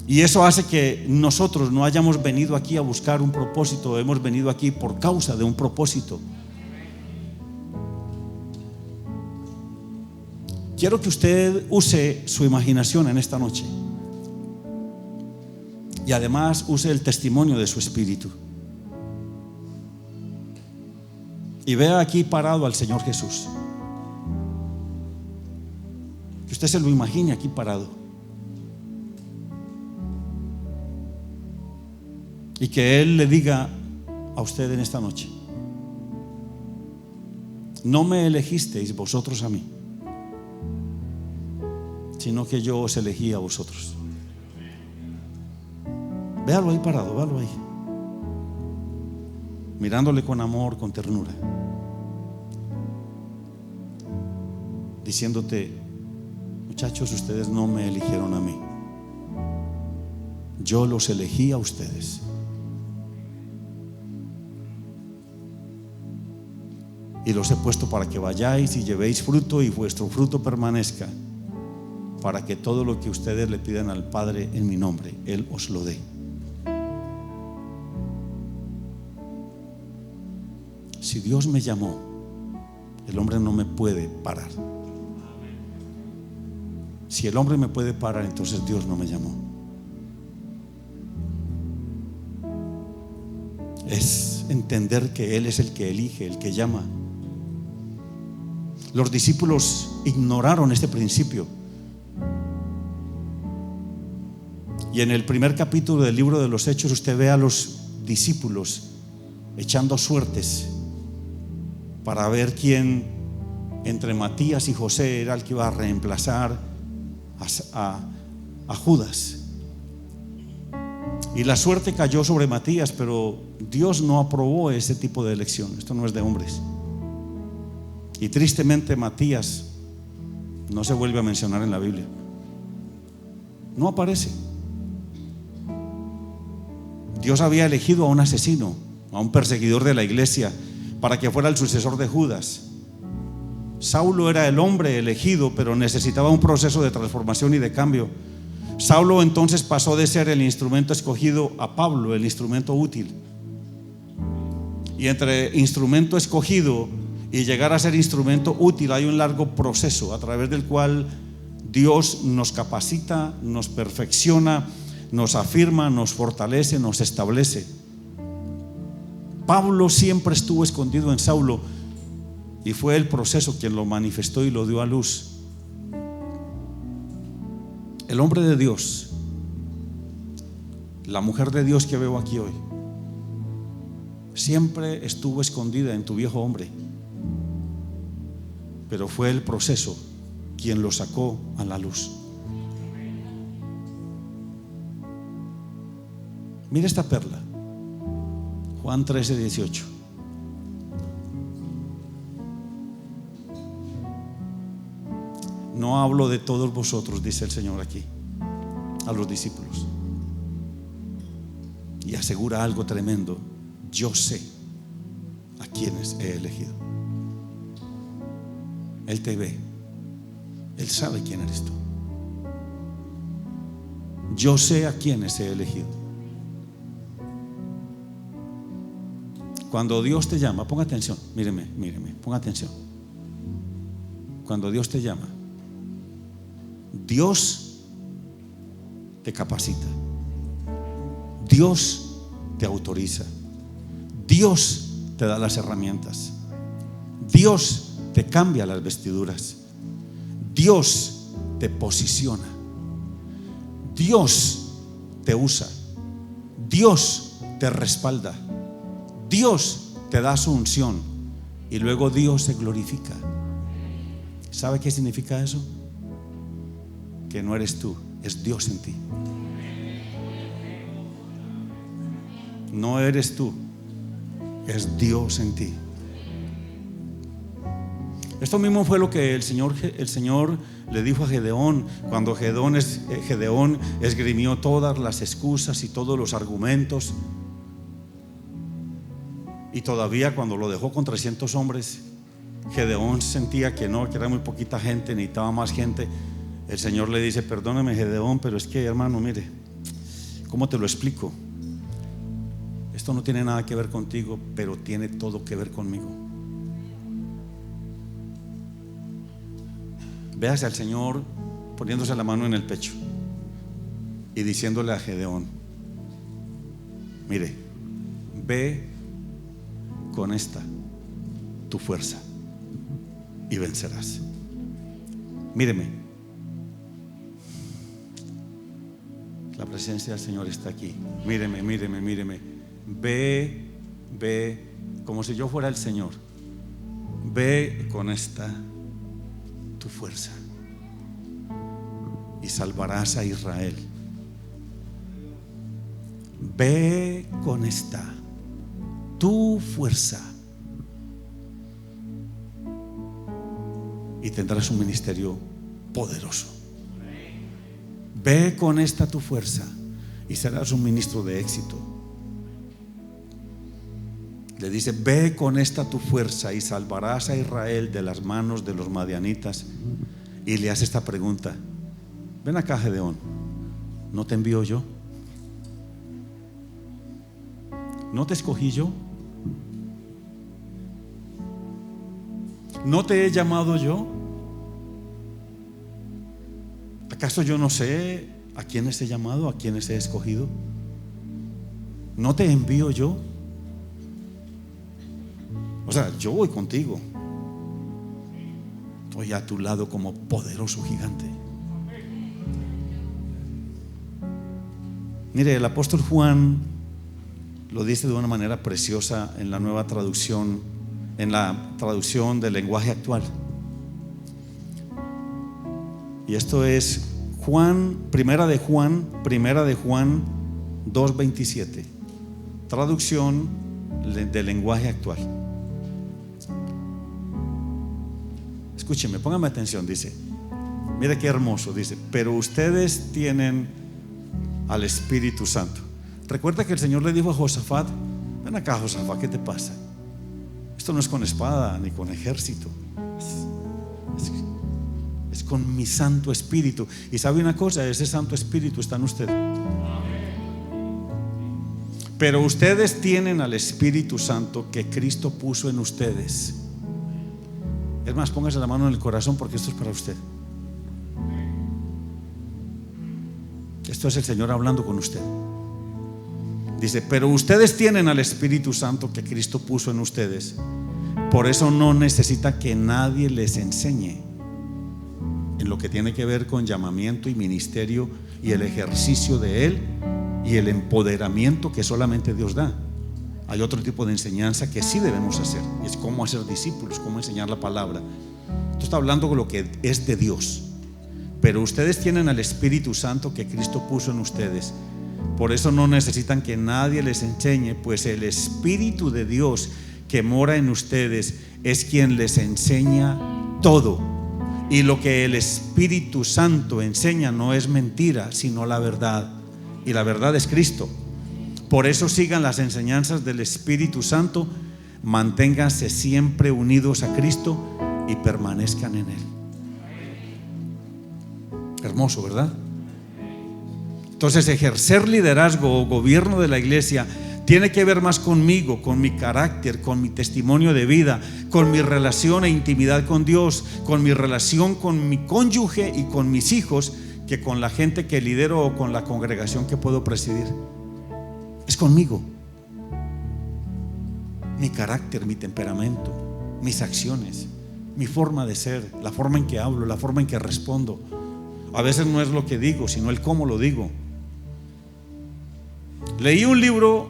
Y eso hace que nosotros no hayamos venido aquí a buscar un propósito, hemos venido aquí por causa de un propósito. Quiero que usted use su imaginación en esta noche y además use el testimonio de su espíritu y vea aquí parado al Señor Jesús. Que usted se lo imagine aquí parado. Y que Él le diga a usted en esta noche: no me elegisteis vosotros a mí, sino que yo os elegí a vosotros. Véalo ahí parado, véalo ahí, mirándole con amor, con ternura, diciéndote: muchachos, ustedes no me eligieron a mí, yo los elegí a ustedes. Y los he puesto para que vayáis y llevéis fruto y vuestro fruto permanezca, para que todo lo que ustedes le pidan al Padre en mi nombre, Él os lo dé. Si Dios me llamó, el hombre no me puede parar. Si el hombre me puede parar, entonces Dios no me llamó. Es entender que Él es el que elige, el que llama. Los discípulos ignoraron este principio. Y en el primer capítulo del libro de los Hechos usted ve a los discípulos echando suertes para ver quién entre Matías y José era el que iba a reemplazar a Judas. Y la suerte cayó sobre Matías, pero Dios no aprobó ese tipo de elección. Esto no es de hombres. Y tristemente Matías no se vuelve a mencionar en la Biblia. No aparece. Dios había elegido a un asesino, a un perseguidor de la iglesia, para que fuera el sucesor de Judas. Saulo era el hombre elegido, pero necesitaba un proceso de transformación y de cambio. Saulo entonces pasó de ser el instrumento escogido a Pablo, el instrumento útil. Y entre instrumento escogido y llegar a ser instrumento útil hay un largo proceso a través del cual Dios nos capacita, nos perfecciona, nos afirma, nos fortalece, nos establece. Pablo siempre estuvo escondido en Saulo y fue el proceso quien lo manifestó y lo dio a luz. El hombre de Dios, la mujer de Dios que veo aquí hoy, siempre estuvo escondida en tu viejo hombre, pero fue el proceso quien lo sacó a la luz. Mira esta perla, Juan 13:18. No hablo de todos vosotros, dice el Señor aquí a los discípulos, y asegura algo tremendo: yo sé a quienes he elegido. Él te ve, Él sabe quién eres tú. Yo sé a quienes he elegido. Cuando Dios te llama, ponga atención, míreme, ponga atención. Cuando Dios te llama, Dios te capacita, Dios te autoriza, Dios te da las herramientas, Dios te cambia las vestiduras, Dios te posiciona, Dios te usa, Dios te respalda, Dios te da su unción y luego Dios se glorifica. ¿Sabe qué significa eso? Que no eres tú, es Dios en ti. No eres tú, es Dios en ti. Esto mismo fue lo que el Señor le dijo a Gedeón cuando Gedeón esgrimió todas las excusas y todos los argumentos. Y todavía cuando lo dejó con 300 hombres, Gedeón sentía que no, que era muy poquita gente, necesitaba más gente. El Señor le dice: perdóname, Gedeón, pero es que, hermano, mire, ¿cómo te lo explico? Esto no tiene nada que ver contigo, pero tiene todo que ver conmigo. Véase al Señor poniéndose la mano en el pecho y diciéndole a Gedeón: mire, ve con esta tu fuerza y vencerás. Míreme, la presencia del Señor está aquí. Míreme. Ve como si yo fuera el Señor. Ve con esta tu fuerza y salvarás a Israel. Ve con esta tu fuerza y tendrás un ministerio poderoso. Ve con esta tu fuerza y serás un ministro de éxito. Le dice: ve con esta tu fuerza y salvarás a Israel de las manos de los madianitas. Y le hace esta pregunta: ven acá, Gedeón, ¿no te envío yo? ¿No te escogí yo? ¿No te he llamado yo? ¿Acaso yo no sé a quiénes he llamado, a quiénes he escogido? ¿No te envío yo? O sea, yo voy contigo, estoy a tu lado como poderoso gigante. Mire, el apóstol Juan lo dice de una manera preciosa en la nueva traducción, en la traducción del lenguaje actual. Y esto es Primera de Juan 2:27, traducción del lenguaje actual. Escúcheme, póngame atención. Dice, mire qué hermoso, dice: pero ustedes tienen al Espíritu Santo. Recuerda que el Señor le dijo a Josafat: ven acá, Josafat, ¿qué te pasa? Esto no es con espada ni con ejército, es con mi Santo Espíritu. Y sabe una cosa, ese Santo Espíritu está en usted. Pero ustedes tienen al Espíritu Santo que Cristo puso en ustedes. Es más, póngase la mano en el corazón, porque esto es para usted. Esto es el Señor hablando con usted. Dice, pero ustedes tienen al Espíritu Santo que Cristo puso en ustedes. Por eso no necesita que nadie les enseñe en lo que tiene que ver con llamamiento y ministerio y el ejercicio de Él y el empoderamiento que solamente Dios da. Hay otro tipo de enseñanza que sí debemos hacer, y es cómo hacer discípulos, cómo enseñar la palabra. Esto está hablando de lo que es de Dios. Pero ustedes tienen al Espíritu Santo que Cristo puso en ustedes. Por eso no necesitan que nadie les enseñe, pues el Espíritu de Dios que mora en ustedes es quien les enseña todo. Y lo que el Espíritu Santo enseña no es mentira, sino la verdad. Y la verdad es Cristo. Por eso sigan las enseñanzas del Espíritu Santo, manténganse siempre unidos a Cristo y permanezcan en Él. Hermoso, ¿verdad? Entonces, ejercer liderazgo o gobierno de la iglesia tiene que ver más conmigo, con mi carácter, con mi testimonio de vida, con mi relación e intimidad con Dios, con mi relación con mi cónyuge y con mis hijos, que con la gente que lidero o con la congregación que puedo presidir. Es conmigo. Mi carácter, mi temperamento, mis acciones, mi forma de ser, la forma en que hablo, la forma en que respondo. A veces no es lo que digo, sino el cómo lo digo. Leí un libro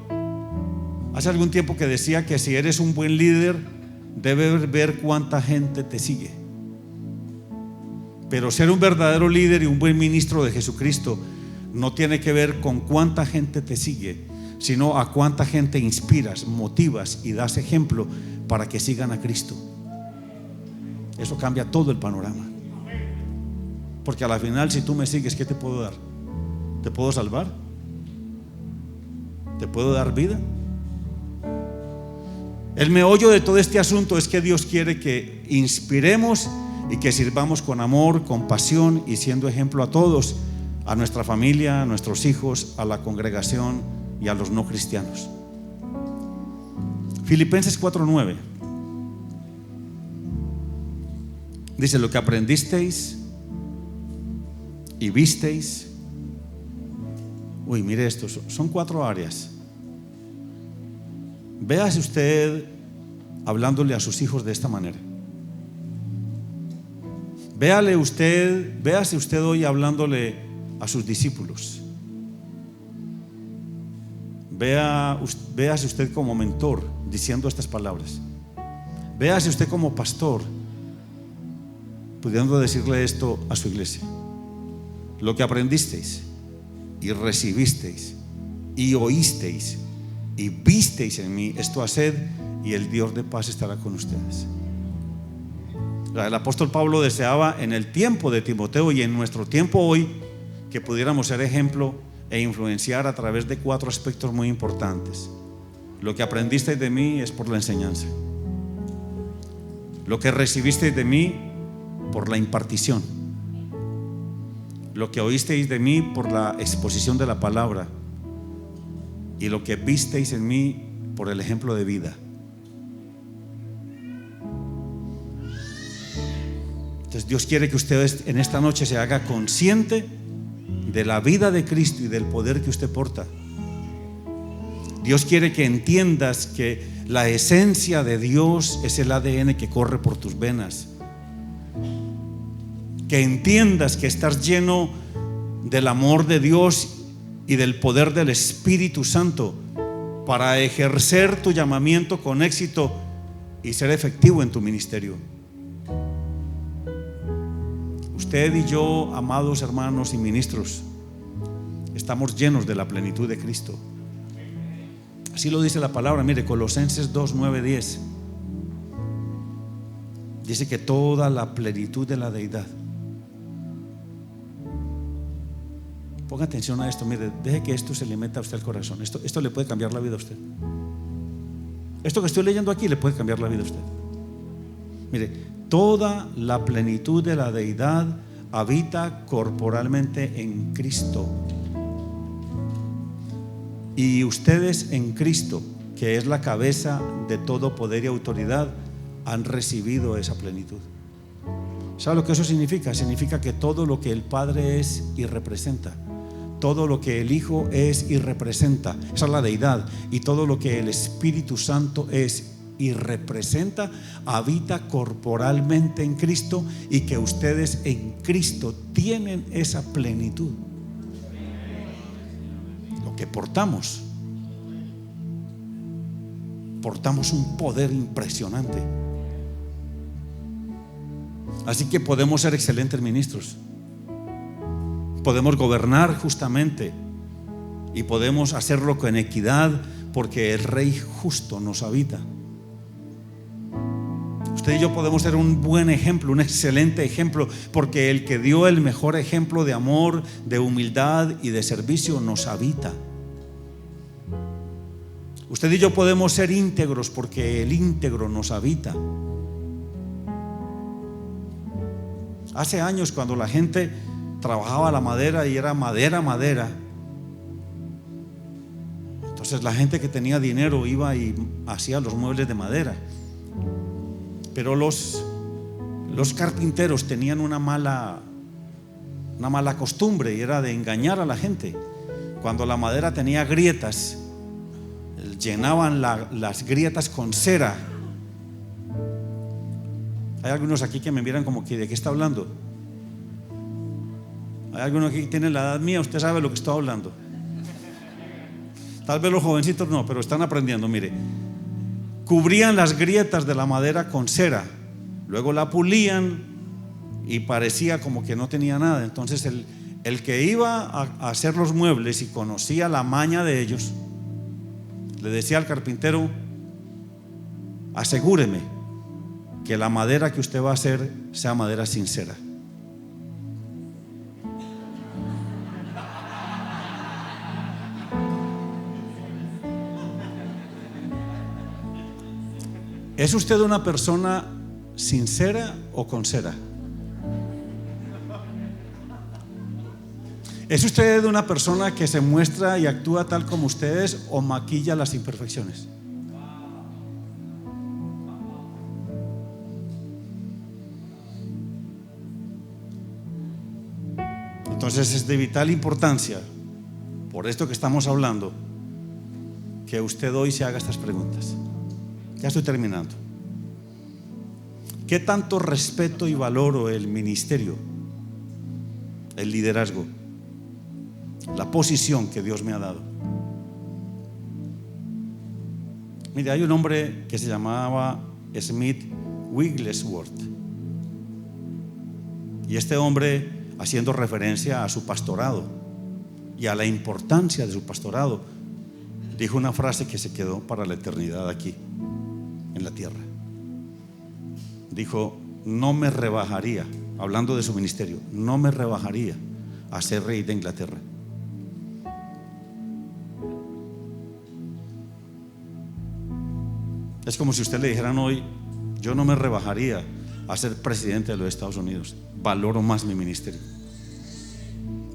hace algún tiempo que decía que si eres un buen líder, debes ver cuánta gente te sigue. Pero ser un verdadero líder y un buen ministro de Jesucristo no tiene que ver con cuánta gente te sigue, sino a cuánta gente inspiras, motivas y das ejemplo para que sigan a Cristo. Eso cambia todo el panorama. Porque a la final, si tú me sigues, ¿qué te puedo dar? ¿Te puedo salvar? ¿Te puedo dar vida? El meollo de todo este asunto es que Dios quiere que inspiremos y que sirvamos con amor, con pasión y siendo ejemplo a todos, a nuestra familia, a nuestros hijos, a la congregación y a los no cristianos. Filipenses 4:9 dice: lo que aprendisteis y visteis. Mire esto, son 4 áreas. Véase usted hablándole a sus hijos de esta manera. Véase usted hoy hablándole a sus discípulos. Véase usted como mentor diciendo estas palabras. Véase usted como pastor pudiendo decirle esto a su iglesia: lo que aprendisteis y recibisteis y oísteis y visteis en mí, esto haced, y el Dios de paz estará con ustedes. El apóstol Pablo deseaba en el tiempo de Timoteo y en nuestro tiempo hoy que pudiéramos ser ejemplo e influenciar a través de 4 aspectos muy importantes. Lo que aprendisteis de mí es por la enseñanza. Lo que recibisteis de mí por la impartición. Lo que oísteis de mí por la exposición de la palabra. Y lo que visteis en mí por el ejemplo de vida. Entonces Dios quiere que usted en esta noche se haga consciente de la vida de Cristo y del poder que usted porta. Dios quiere que entiendas que la esencia de Dios es el ADN que corre por tus venas. Que entiendas que estás lleno del amor de Dios y del poder del Espíritu Santo para ejercer tu llamamiento con éxito y ser efectivo en tu ministerio. Usted y yo, amados hermanos y ministros, estamos llenos de la plenitud de Cristo. Así lo dice la palabra. Mire, Colosenses 2:9-10 dice que toda la plenitud de la deidad. Ponga atención a esto. Mire, deje que esto se le meta a usted al corazón. Esto le puede cambiar la vida a usted. Esto que estoy leyendo aquí le puede cambiar la vida a usted. Mire, toda la plenitud de la deidad habita corporalmente en Cristo. Y ustedes en Cristo, que es la cabeza de todo poder y autoridad, han recibido esa plenitud. ¿Sabe lo que eso significa? Significa que todo lo que el Padre es y representa, todo lo que el Hijo es y representa, esa es la deidad, y todo lo que el Espíritu Santo es y representa, habita corporalmente en Cristo, y que ustedes en Cristo tienen esa plenitud. Lo que portamos un poder impresionante. Así que podemos ser excelentes ministros, podemos gobernar justamente y podemos hacerlo con equidad, porque el Rey justo nos habita. Usted y yo podemos ser un buen ejemplo, un excelente ejemplo, porque el que dio el mejor ejemplo de amor, de humildad y de servicio nos habita. Usted y yo podemos ser íntegros, porque el íntegro nos habita. Hace años, cuando la gente trabajaba la madera y era madera, entonces la gente que tenía dinero iba y hacía los muebles de madera. Pero los carpinteros tenían una mala costumbre, y era de engañar a la gente. Cuando la madera tenía grietas, llenaban las grietas con cera. Hay algunos aquí que me miran como que ¿de qué está hablando? Hay algunos aquí que tienen la edad mía, usted sabe lo que estoy hablando. Tal vez los jovencitos no, pero están aprendiendo. Mire, cubrían las grietas de la madera con cera, luego la pulían y parecía como que no tenía nada. Entonces el que iba a hacer los muebles y conocía la maña de ellos, le decía al carpintero: asegúreme que la madera que usted va a hacer sea madera sin cera. ¿Es usted una persona sincera o con cera? ¿Es usted una persona que se muestra y actúa tal como usted es, o maquilla las imperfecciones? Entonces es de vital importancia, por esto que estamos hablando, que usted hoy se haga estas preguntas. Ya estoy terminando. ¿Qué tanto respeto y valoro el ministerio, el liderazgo, la posición que Dios me ha dado? Mire, hay un hombre que se llamaba Smith Wigglesworth, y este hombre, haciendo referencia a su pastorado y a la importancia de su pastorado, dijo una frase que se quedó para la eternidad aquí en la tierra. Dijo: no me rebajaría, hablando de su ministerio, no me rebajaría a ser rey de Inglaterra. Es como si usted le dijeran hoy: yo no me rebajaría a ser presidente de los Estados Unidos. Valoro más mi ministerio,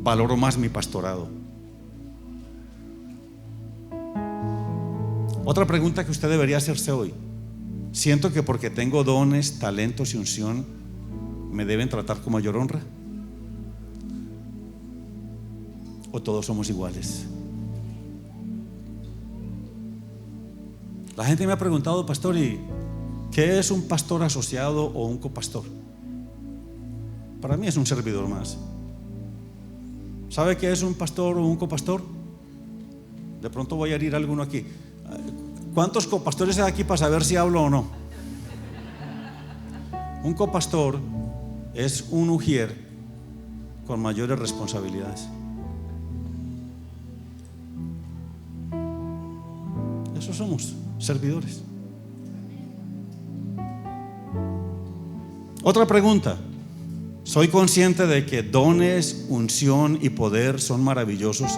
valoro más mi pastorado. Otra pregunta que usted debería hacerse hoy: ¿siento que porque tengo dones, talentos y unción me deben tratar con mayor honra? ¿O todos somos iguales? La gente me ha preguntado: pastor, ¿y qué es un pastor asociado o un copastor? Para mí es un servidor más. ¿Sabe qué es un pastor o un copastor? De pronto voy a herir a alguno aquí. ¿Cuántos copastores hay aquí para saber si hablo o no? Un copastor es un ujier con mayores responsabilidades. Eso somos, servidores. Otra pregunta: soy consciente de que dones, unción y poder son maravillosos,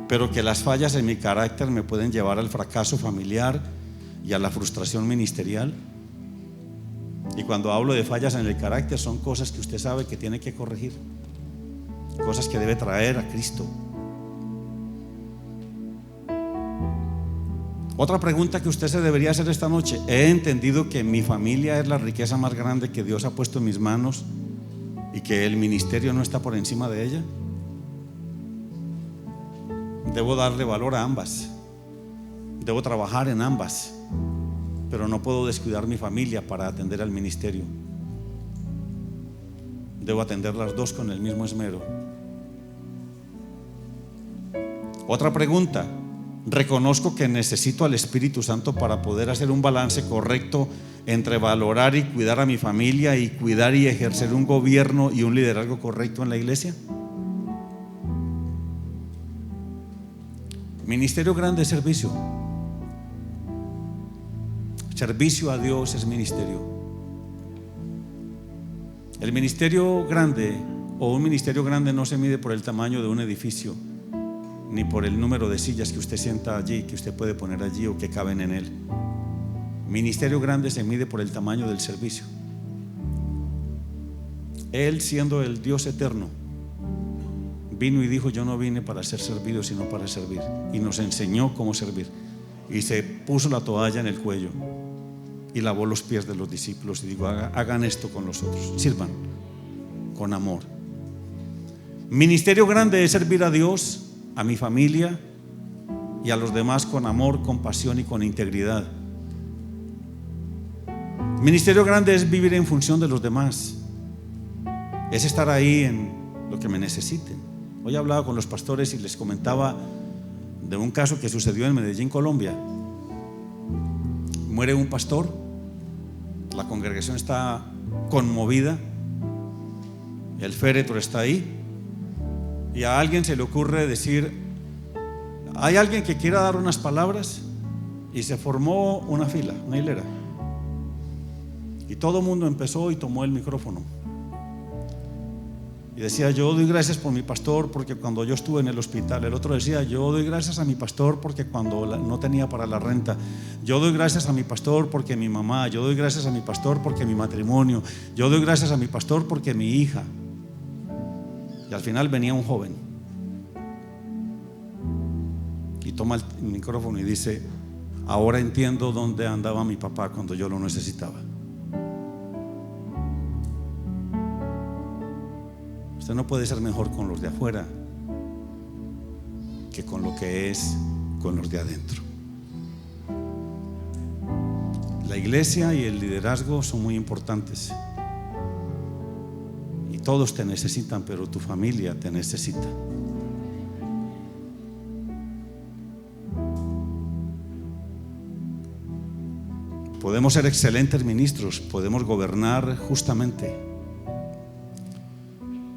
pero que las fallas en mi carácter me pueden llevar al fracaso familiar y a la frustración ministerial. Y cuando hablo de fallas en el carácter, son cosas que usted sabe que tiene que corregir, cosas que debe traer a Cristo. Otra pregunta que usted se debería hacer esta noche: ¿he entendido que mi familia es la riqueza más grande que Dios ha puesto en mis manos y que el ministerio no está por encima de ella? Debo darle valor a ambas. Debo trabajar en ambas. Pero no puedo descuidar mi familia para atender al ministerio. Debo atender las dos con el mismo esmero. Otra pregunta. Reconozco que necesito al Espíritu Santo para poder hacer un balance correcto entre valorar y cuidar a mi familia y cuidar y ejercer un gobierno y un liderazgo correcto en la iglesia. Ministerio grande es servicio. Servicio a Dios es ministerio. El ministerio grande o un ministerio grande no se mide por el tamaño de un edificio, ni por el número de sillas que usted sienta allí, que usted puede poner allí o que caben en él. Ministerio grande se mide por el tamaño del servicio. Él, siendo el Dios eterno, vino y dijo: yo no vine para ser servido, sino para servir. Y nos enseñó cómo servir. Y se puso la toalla en el cuello y lavó los pies de los discípulos y dijo: hagan esto con los otros, sirvan con amor. Ministerio grande es servir a Dios, a mi familia y a los demás con amor, con pasión y con integridad. Ministerio grande es vivir en función de los demás, es estar ahí en lo que me necesiten. Hoy hablaba con los pastores y les comentaba de un caso que sucedió en Medellín, Colombia. Muere un pastor, la congregación está conmovida, el féretro está ahí y a alguien se le ocurre decir: ¿hay alguien que quiera dar unas palabras? Y se formó una fila, una hilera, y todo el mundo empezó y tomó el micrófono y decía: yo doy gracias por mi pastor porque cuando yo estuve en el hospital. El otro decía: yo doy gracias a mi pastor porque cuando no tenía para la renta. Yo doy gracias a mi pastor porque mi mamá. Yo doy gracias a mi pastor porque mi matrimonio. Yo doy gracias a mi pastor porque mi hija. Y al final venía un joven y toma el micrófono y dice: ahora entiendo dónde andaba mi papá cuando yo lo necesitaba. Usted no puede ser mejor con los de afuera que con lo que es con los de adentro. La iglesia y el liderazgo son muy importantes y todos te necesitan, pero tu familia te necesita. Podemos ser excelentes ministros, podemos gobernar justamente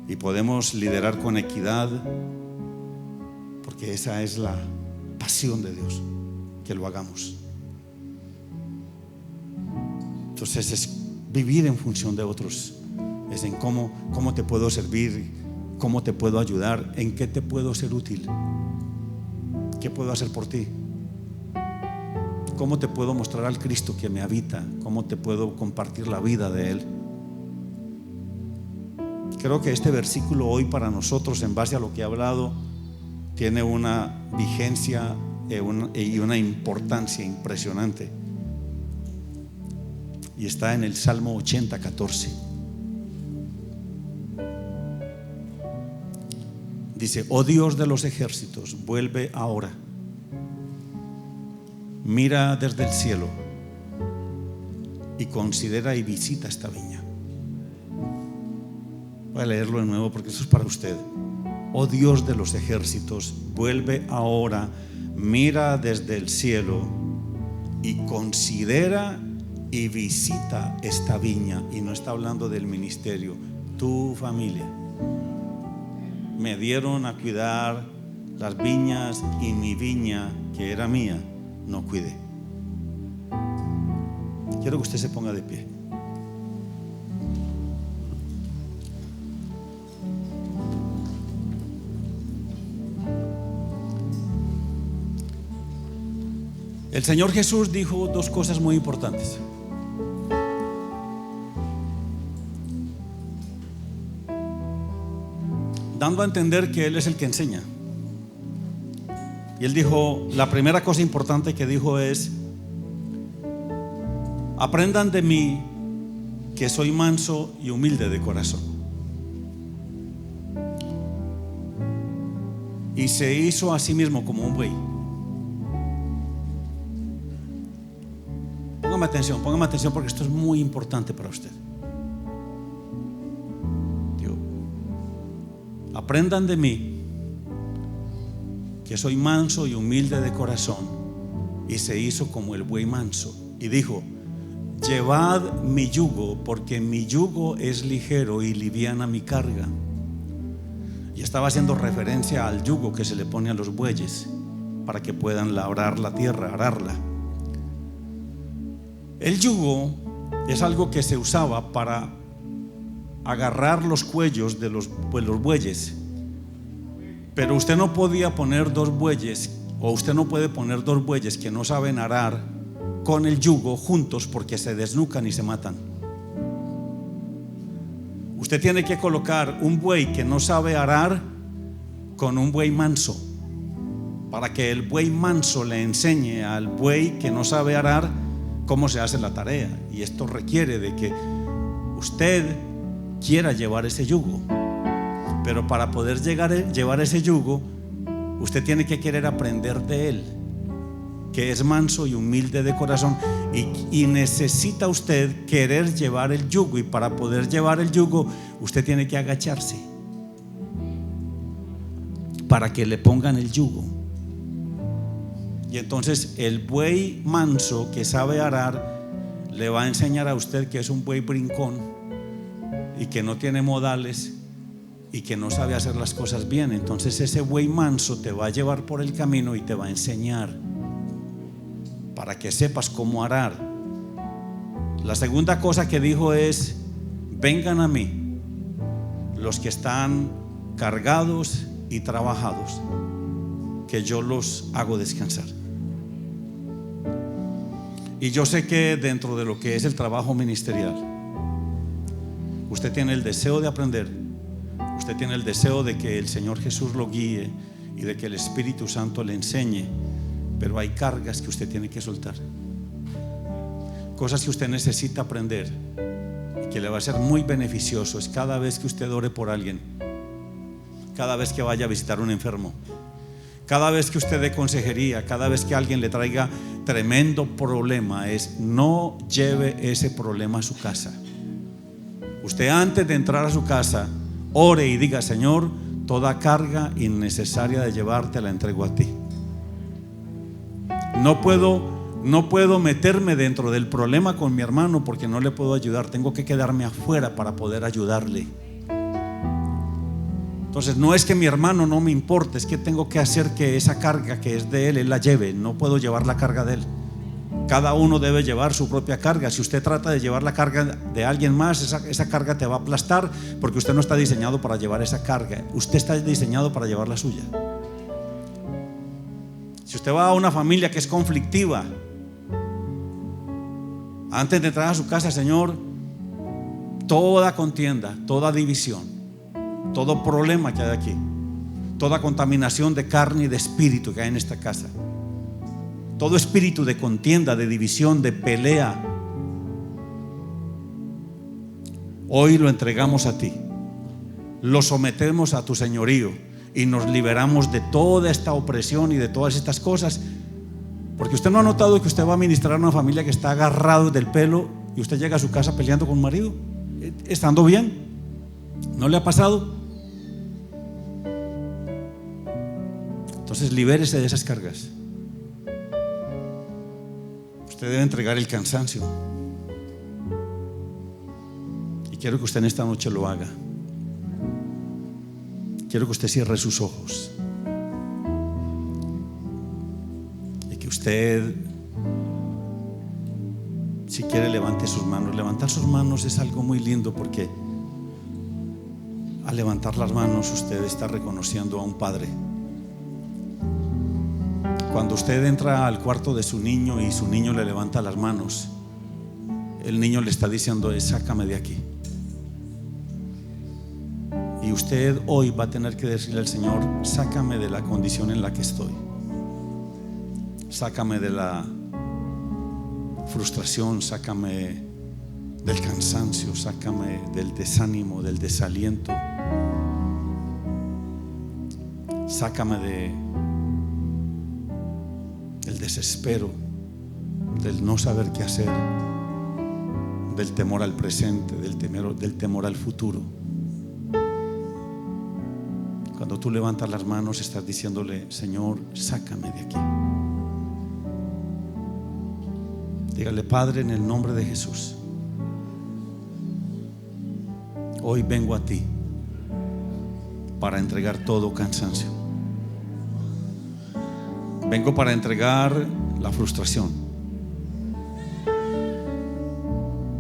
y podemos liderar con equidad, porque esa es la pasión de Dios, que lo hagamos. Entonces es vivir en función de otros, es en cómo te puedo servir, cómo te puedo ayudar, en qué te puedo ser útil, qué puedo hacer por ti, cómo te puedo mostrar al Cristo que me habita, cómo te puedo compartir la vida de Él. Creo que este versículo hoy para nosotros, en base a lo que he hablado, tiene una vigencia y una importancia impresionante. Y está en el Salmo 80:14. Dice: oh Dios de los ejércitos, vuelve ahora. Mira desde el cielo y considera y visita esta viña. Voy a leerlo de nuevo porque eso es para usted. Oh Dios de los ejércitos, vuelve ahora, mira desde el cielo y considera y visita esta viña. Y no está hablando del ministerio, tu familia. Me dieron a cuidar las viñas y mi viña, que era mía, no cuidé. Quiero que usted se ponga de pie. El Señor Jesús dijo dos cosas muy importantes. Dando a entender que Él es el que enseña. Y Él dijo, la primera cosa importante que dijo es: aprendan de mí que soy manso y humilde de corazón. y se hizo a sí mismo como un buey. Póngame atención porque esto es muy importante para usted. Dios, aprendan de mí, que soy manso y humilde de corazón. Y se hizo como el buey manso. Y dijo: llevad mi yugo, porque mi yugo es ligero y liviana mi carga. Y estaba haciendo referencia al yugo que se le pone a los bueyes para que puedan labrar la tierra, ararla. El yugo es algo que se usaba para agarrar los cuellos de los bueyes. Pero usted no podía poner dos bueyes, o usted no puede poner dos bueyes que no saben arar con el yugo juntos, porque se desnucan y se matan. Usted tiene que colocar un buey que no sabe arar con un buey manso, para que el buey manso le enseñe al buey que no sabe arar cómo se hace la tarea. Y esto requiere de que usted quiera llevar ese yugo. Pero para poder llevar ese yugo, usted tiene que querer aprender de él, que es manso y humilde de corazón, y necesita usted querer llevar el yugo. Y para poder llevar el yugo, usted tiene que agacharse para que le pongan el yugo. Y entonces el buey manso que sabe arar le va a enseñar a usted que es un buey brincón y que no tiene modales y que no sabe hacer las cosas bien. Entonces ese buey manso te va a llevar por el camino y te va a enseñar para que sepas cómo arar. La segunda cosa que dijo es: vengan a mí los que están cargados y trabajados, que yo los hago descansar. Y yo sé que dentro de lo que es el trabajo ministerial, usted tiene el deseo de aprender, usted tiene el deseo de que el Señor Jesús lo guíe y de que el Espíritu Santo le enseñe, pero hay cargas que usted tiene que soltar, cosas que usted necesita aprender y que le va a ser muy beneficioso. Es cada vez que usted ore por alguien, cada vez que vaya a visitar a un enfermo, cada vez que usted dé consejería, cada vez que alguien le traiga tremendo problema, es: no lleve ese problema a su casa. Usted, antes de entrar a su casa, ore y diga: Señor, toda carga innecesaria de llevarte la entrego a ti. No puedo meterme dentro del problema con mi hermano porque no le puedo ayudar. Tengo que quedarme afuera para poder ayudarle. Entonces no es que mi hermano no me importe, es que tengo que hacer que esa carga que es de él la lleve. No puedo llevar la carga de él. Cada uno debe llevar su propia carga. Si usted trata de llevar la carga de alguien más, esa carga te va a aplastar, porque usted no está diseñado para llevar esa carga. Usted está diseñado para llevar la suya. Si usted va a una familia que es conflictiva, antes de entrar a su casa: Señor, toda contienda, toda división, todo problema que hay aquí, toda contaminación de carne y de espíritu que hay en esta casa, todo espíritu de contienda, de división, de pelea, hoy lo entregamos a ti, lo sometemos a tu señorío y nos liberamos de toda esta opresión y de todas estas cosas. Porque usted no ha notado que usted va a ministrar a una familia que está agarrado del pelo y usted llega a su casa peleando con el marido, estando bien. ¿No le ha pasado? Entonces libérese de esas cargas. Usted debe entregar el cansancio, y quiero que usted en esta noche lo haga. Quiero que usted cierre sus ojos y que usted, si quiere, levante sus manos. Levantar sus manos es algo muy lindo, porque al levantar las manos usted está reconociendo a un padre. Cuando usted entra al cuarto de su niño y su niño le levanta las manos, el niño le está diciendo: sácame de aquí. Y usted hoy va a tener que decirle al Señor: sácame de la condición en la que estoy, sácame de la frustración, sácame del cansancio, sácame del desánimo, del desaliento, Sácame del desespero, del no saber qué hacer, del temor al presente, del temor al futuro. Cuando tú levantas las manos, estás diciéndole: Señor, sácame de aquí. Dígale: Padre, en el nombre de Jesús, hoy vengo a ti para entregar todo cansancio. Vengo para entregar la frustración.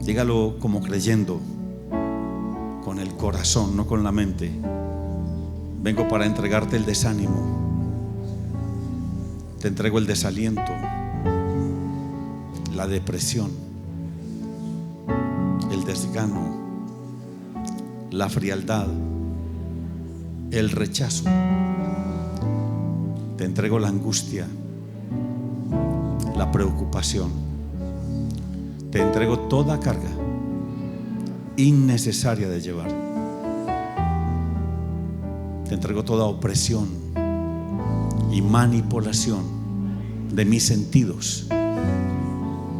Dígalo como creyendo, con el corazón, no con la mente. Vengo para entregarte el desánimo. Te entrego el desaliento, la depresión, el desgano, la frialdad, el rechazo. Te entrego la angustia, la preocupación. Te entrego toda carga innecesaria de llevar. Te entrego toda opresión y manipulación de mis sentidos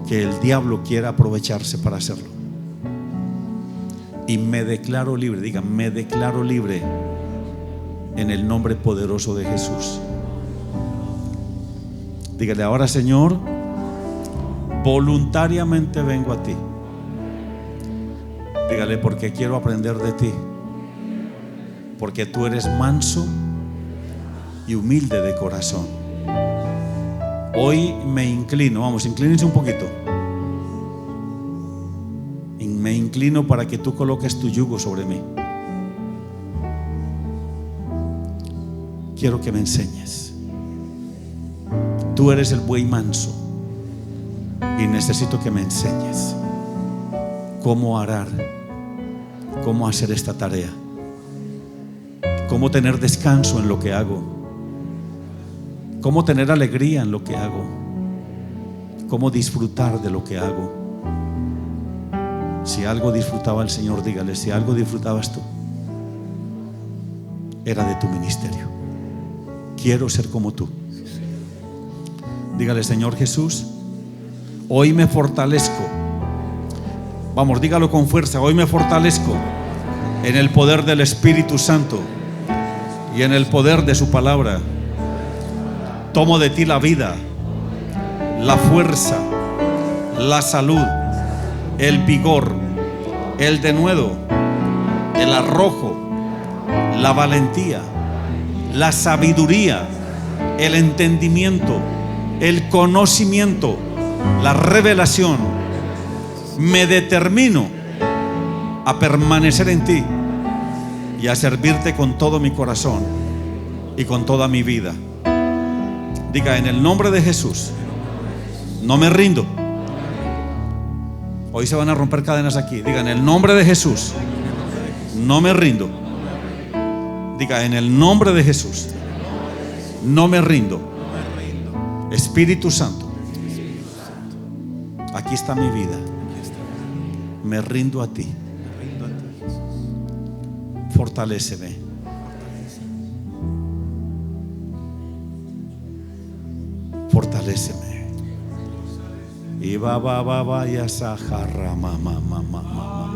que el diablo quiera aprovecharse para hacerlo. Y me declaro libre. Diga: me declaro libre en el nombre poderoso de Jesús. Dígale ahora: Señor, voluntariamente vengo a ti. Dígale: porque quiero aprender de ti, porque tú eres manso y humilde de corazón. Hoy me inclino. Vamos, inclínense un poquito. Me inclino para que tú coloques tu yugo sobre mí. Quiero que me enseñes. Tú eres el buey manso y necesito que me enseñes cómo arar, cómo hacer esta tarea, cómo tener descanso en lo que hago, cómo tener alegría en lo que hago, cómo disfrutar de lo que hago. Si algo disfrutaba el Señor, dígale: si algo disfrutabas tú, era de tu ministerio. Quiero ser como tú. Dígale: Señor Jesús, hoy me fortalezco. Vamos, dígalo con fuerza: hoy me fortalezco en el poder del Espíritu Santo y en el poder de su palabra. Tomo de ti la vida, la fuerza, la salud, el vigor, el denuedo, el arrojo, la valentía, la sabiduría, el entendimiento, el conocimiento, la revelación. Me determino a permanecer en ti y a servirte con todo mi corazón y con toda mi vida. Diga: en el nombre de Jesús, no me rindo. Hoy se van a romper cadenas aquí. Diga: en el nombre de Jesús, no me rindo. Diga: en el nombre de Jesús, no me rindo. Espíritu Santo, aquí está mi vida. Me rindo a ti. Fortaléceme. Fortaléceme. Y va ya sajarra mamá.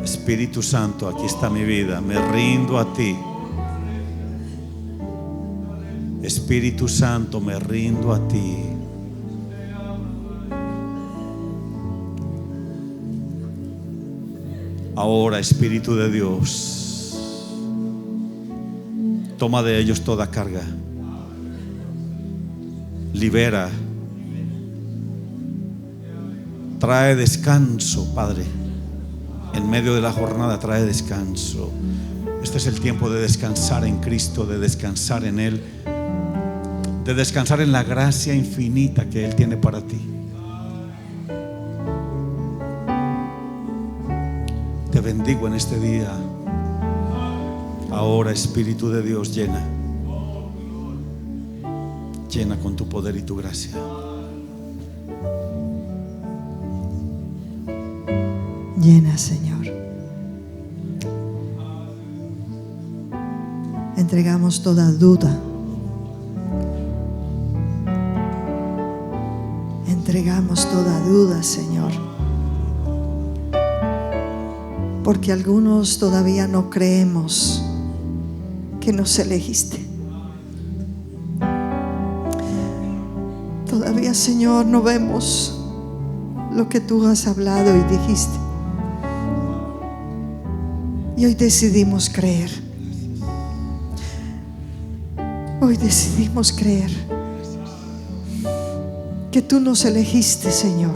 Espíritu Santo, aquí está mi vida. Me rindo a ti. Espíritu Santo, me rindo a ti. Ahora, Espíritu de Dios, toma de ellos toda carga. Libera. Trae descanso, Padre. En medio de la jornada trae descanso. Este es el tiempo de descansar en Cristo, de descansar en Él, de descansar en la gracia infinita que Él tiene para ti. Te bendigo en este día. Ahora, Espíritu de Dios, llena con tu poder y tu gracia. Llena, Señor. Entregamos toda duda. Entregamos toda duda, Señor. Porque algunos todavía no creemos que nos elegiste. Todavía, Señor, no vemos lo que tú has hablado y dijiste. Y hoy decidimos creer. Hoy decidimos creer que tú nos elegiste, Señor,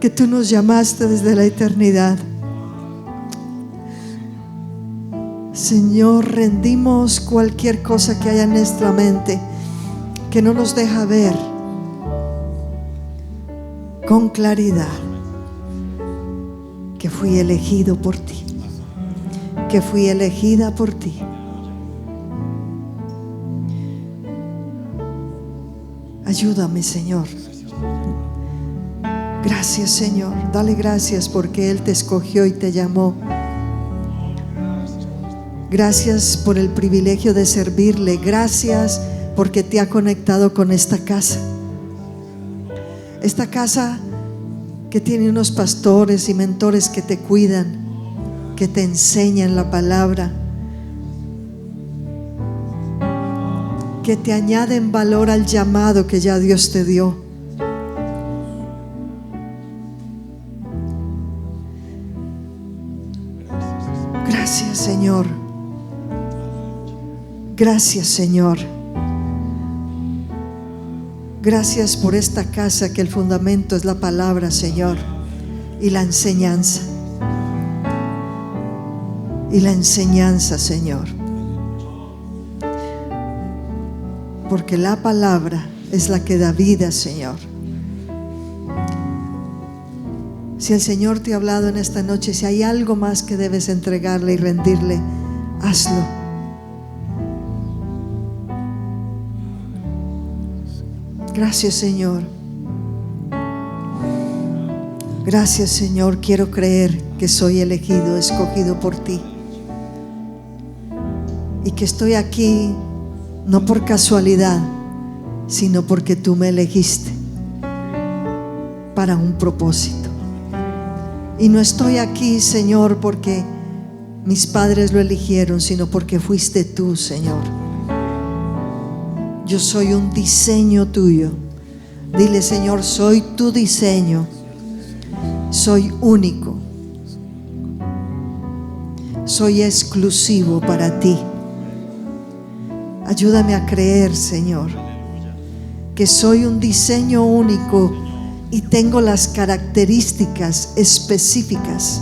que tú nos llamaste desde la eternidad. Señor, rendimos cualquier cosa que haya en nuestra mente que no nos deja ver con claridad que fui elegido por ti, que fui elegida por ti. Ayúdame, Señor. Gracias, Señor. Dale gracias porque Él te escogió y te llamó. Gracias por el privilegio de servirle. Gracias porque te ha conectado con esta casa. Esta casa que tiene unos pastores y mentores que te cuidan, que te enseñan la palabra, que te añaden valor al llamado que ya Dios te dio. Gracias, Señor. Gracias, Señor. Gracias por esta casa que el fundamento es la palabra, Señor, y la enseñanza. Y la enseñanza, Señor. Porque la palabra es la que da vida, Señor. Si el Señor te ha hablado en esta noche, si hay algo más que debes entregarle y rendirle, hazlo. Gracias, Señor. Gracias, Señor. Quiero creer que soy elegido, escogido por ti, y que estoy aquí no por casualidad, sino porque tú me elegiste para un propósito. Y no estoy aquí, Señor, porque mis padres lo eligieron, sino porque fuiste tú, Señor. Yo soy un diseño tuyo. Dile, Señor, soy tu diseño. Soy único. Soy exclusivo para ti. Ayúdame a creer, Señor, que soy un diseño único y tengo las características específicas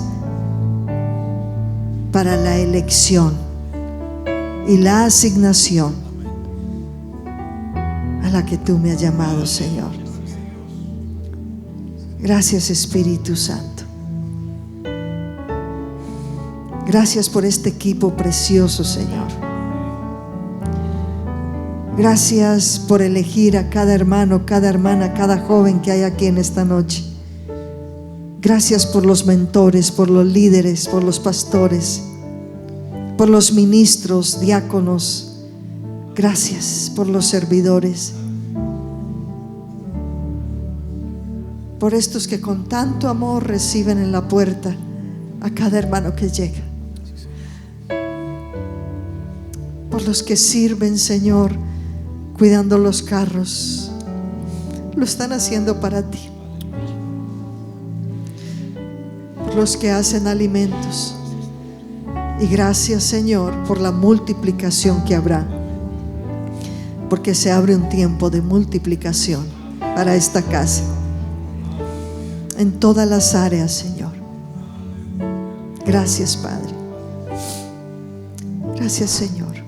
para la elección y la asignación a la que tú me has llamado, Señor. Gracias, Espíritu Santo. Gracias por este equipo precioso, Señor. Gracias por elegir a cada hermano, cada hermana, cada joven que hay aquí en esta noche. Gracias por los mentores, por los líderes, por los pastores, por los ministros, diáconos. Gracias por los servidores, por estos que con tanto amor reciben en la puerta a cada hermano que llega, por los que sirven, Señor, cuidando los carros. Lo están haciendo para ti. Por los que hacen alimentos. Y gracias, Señor, por la multiplicación que habrá, porque se abre un tiempo de multiplicación para esta casa en todas las áreas, Señor. Gracias, Padre. Gracias, Señor.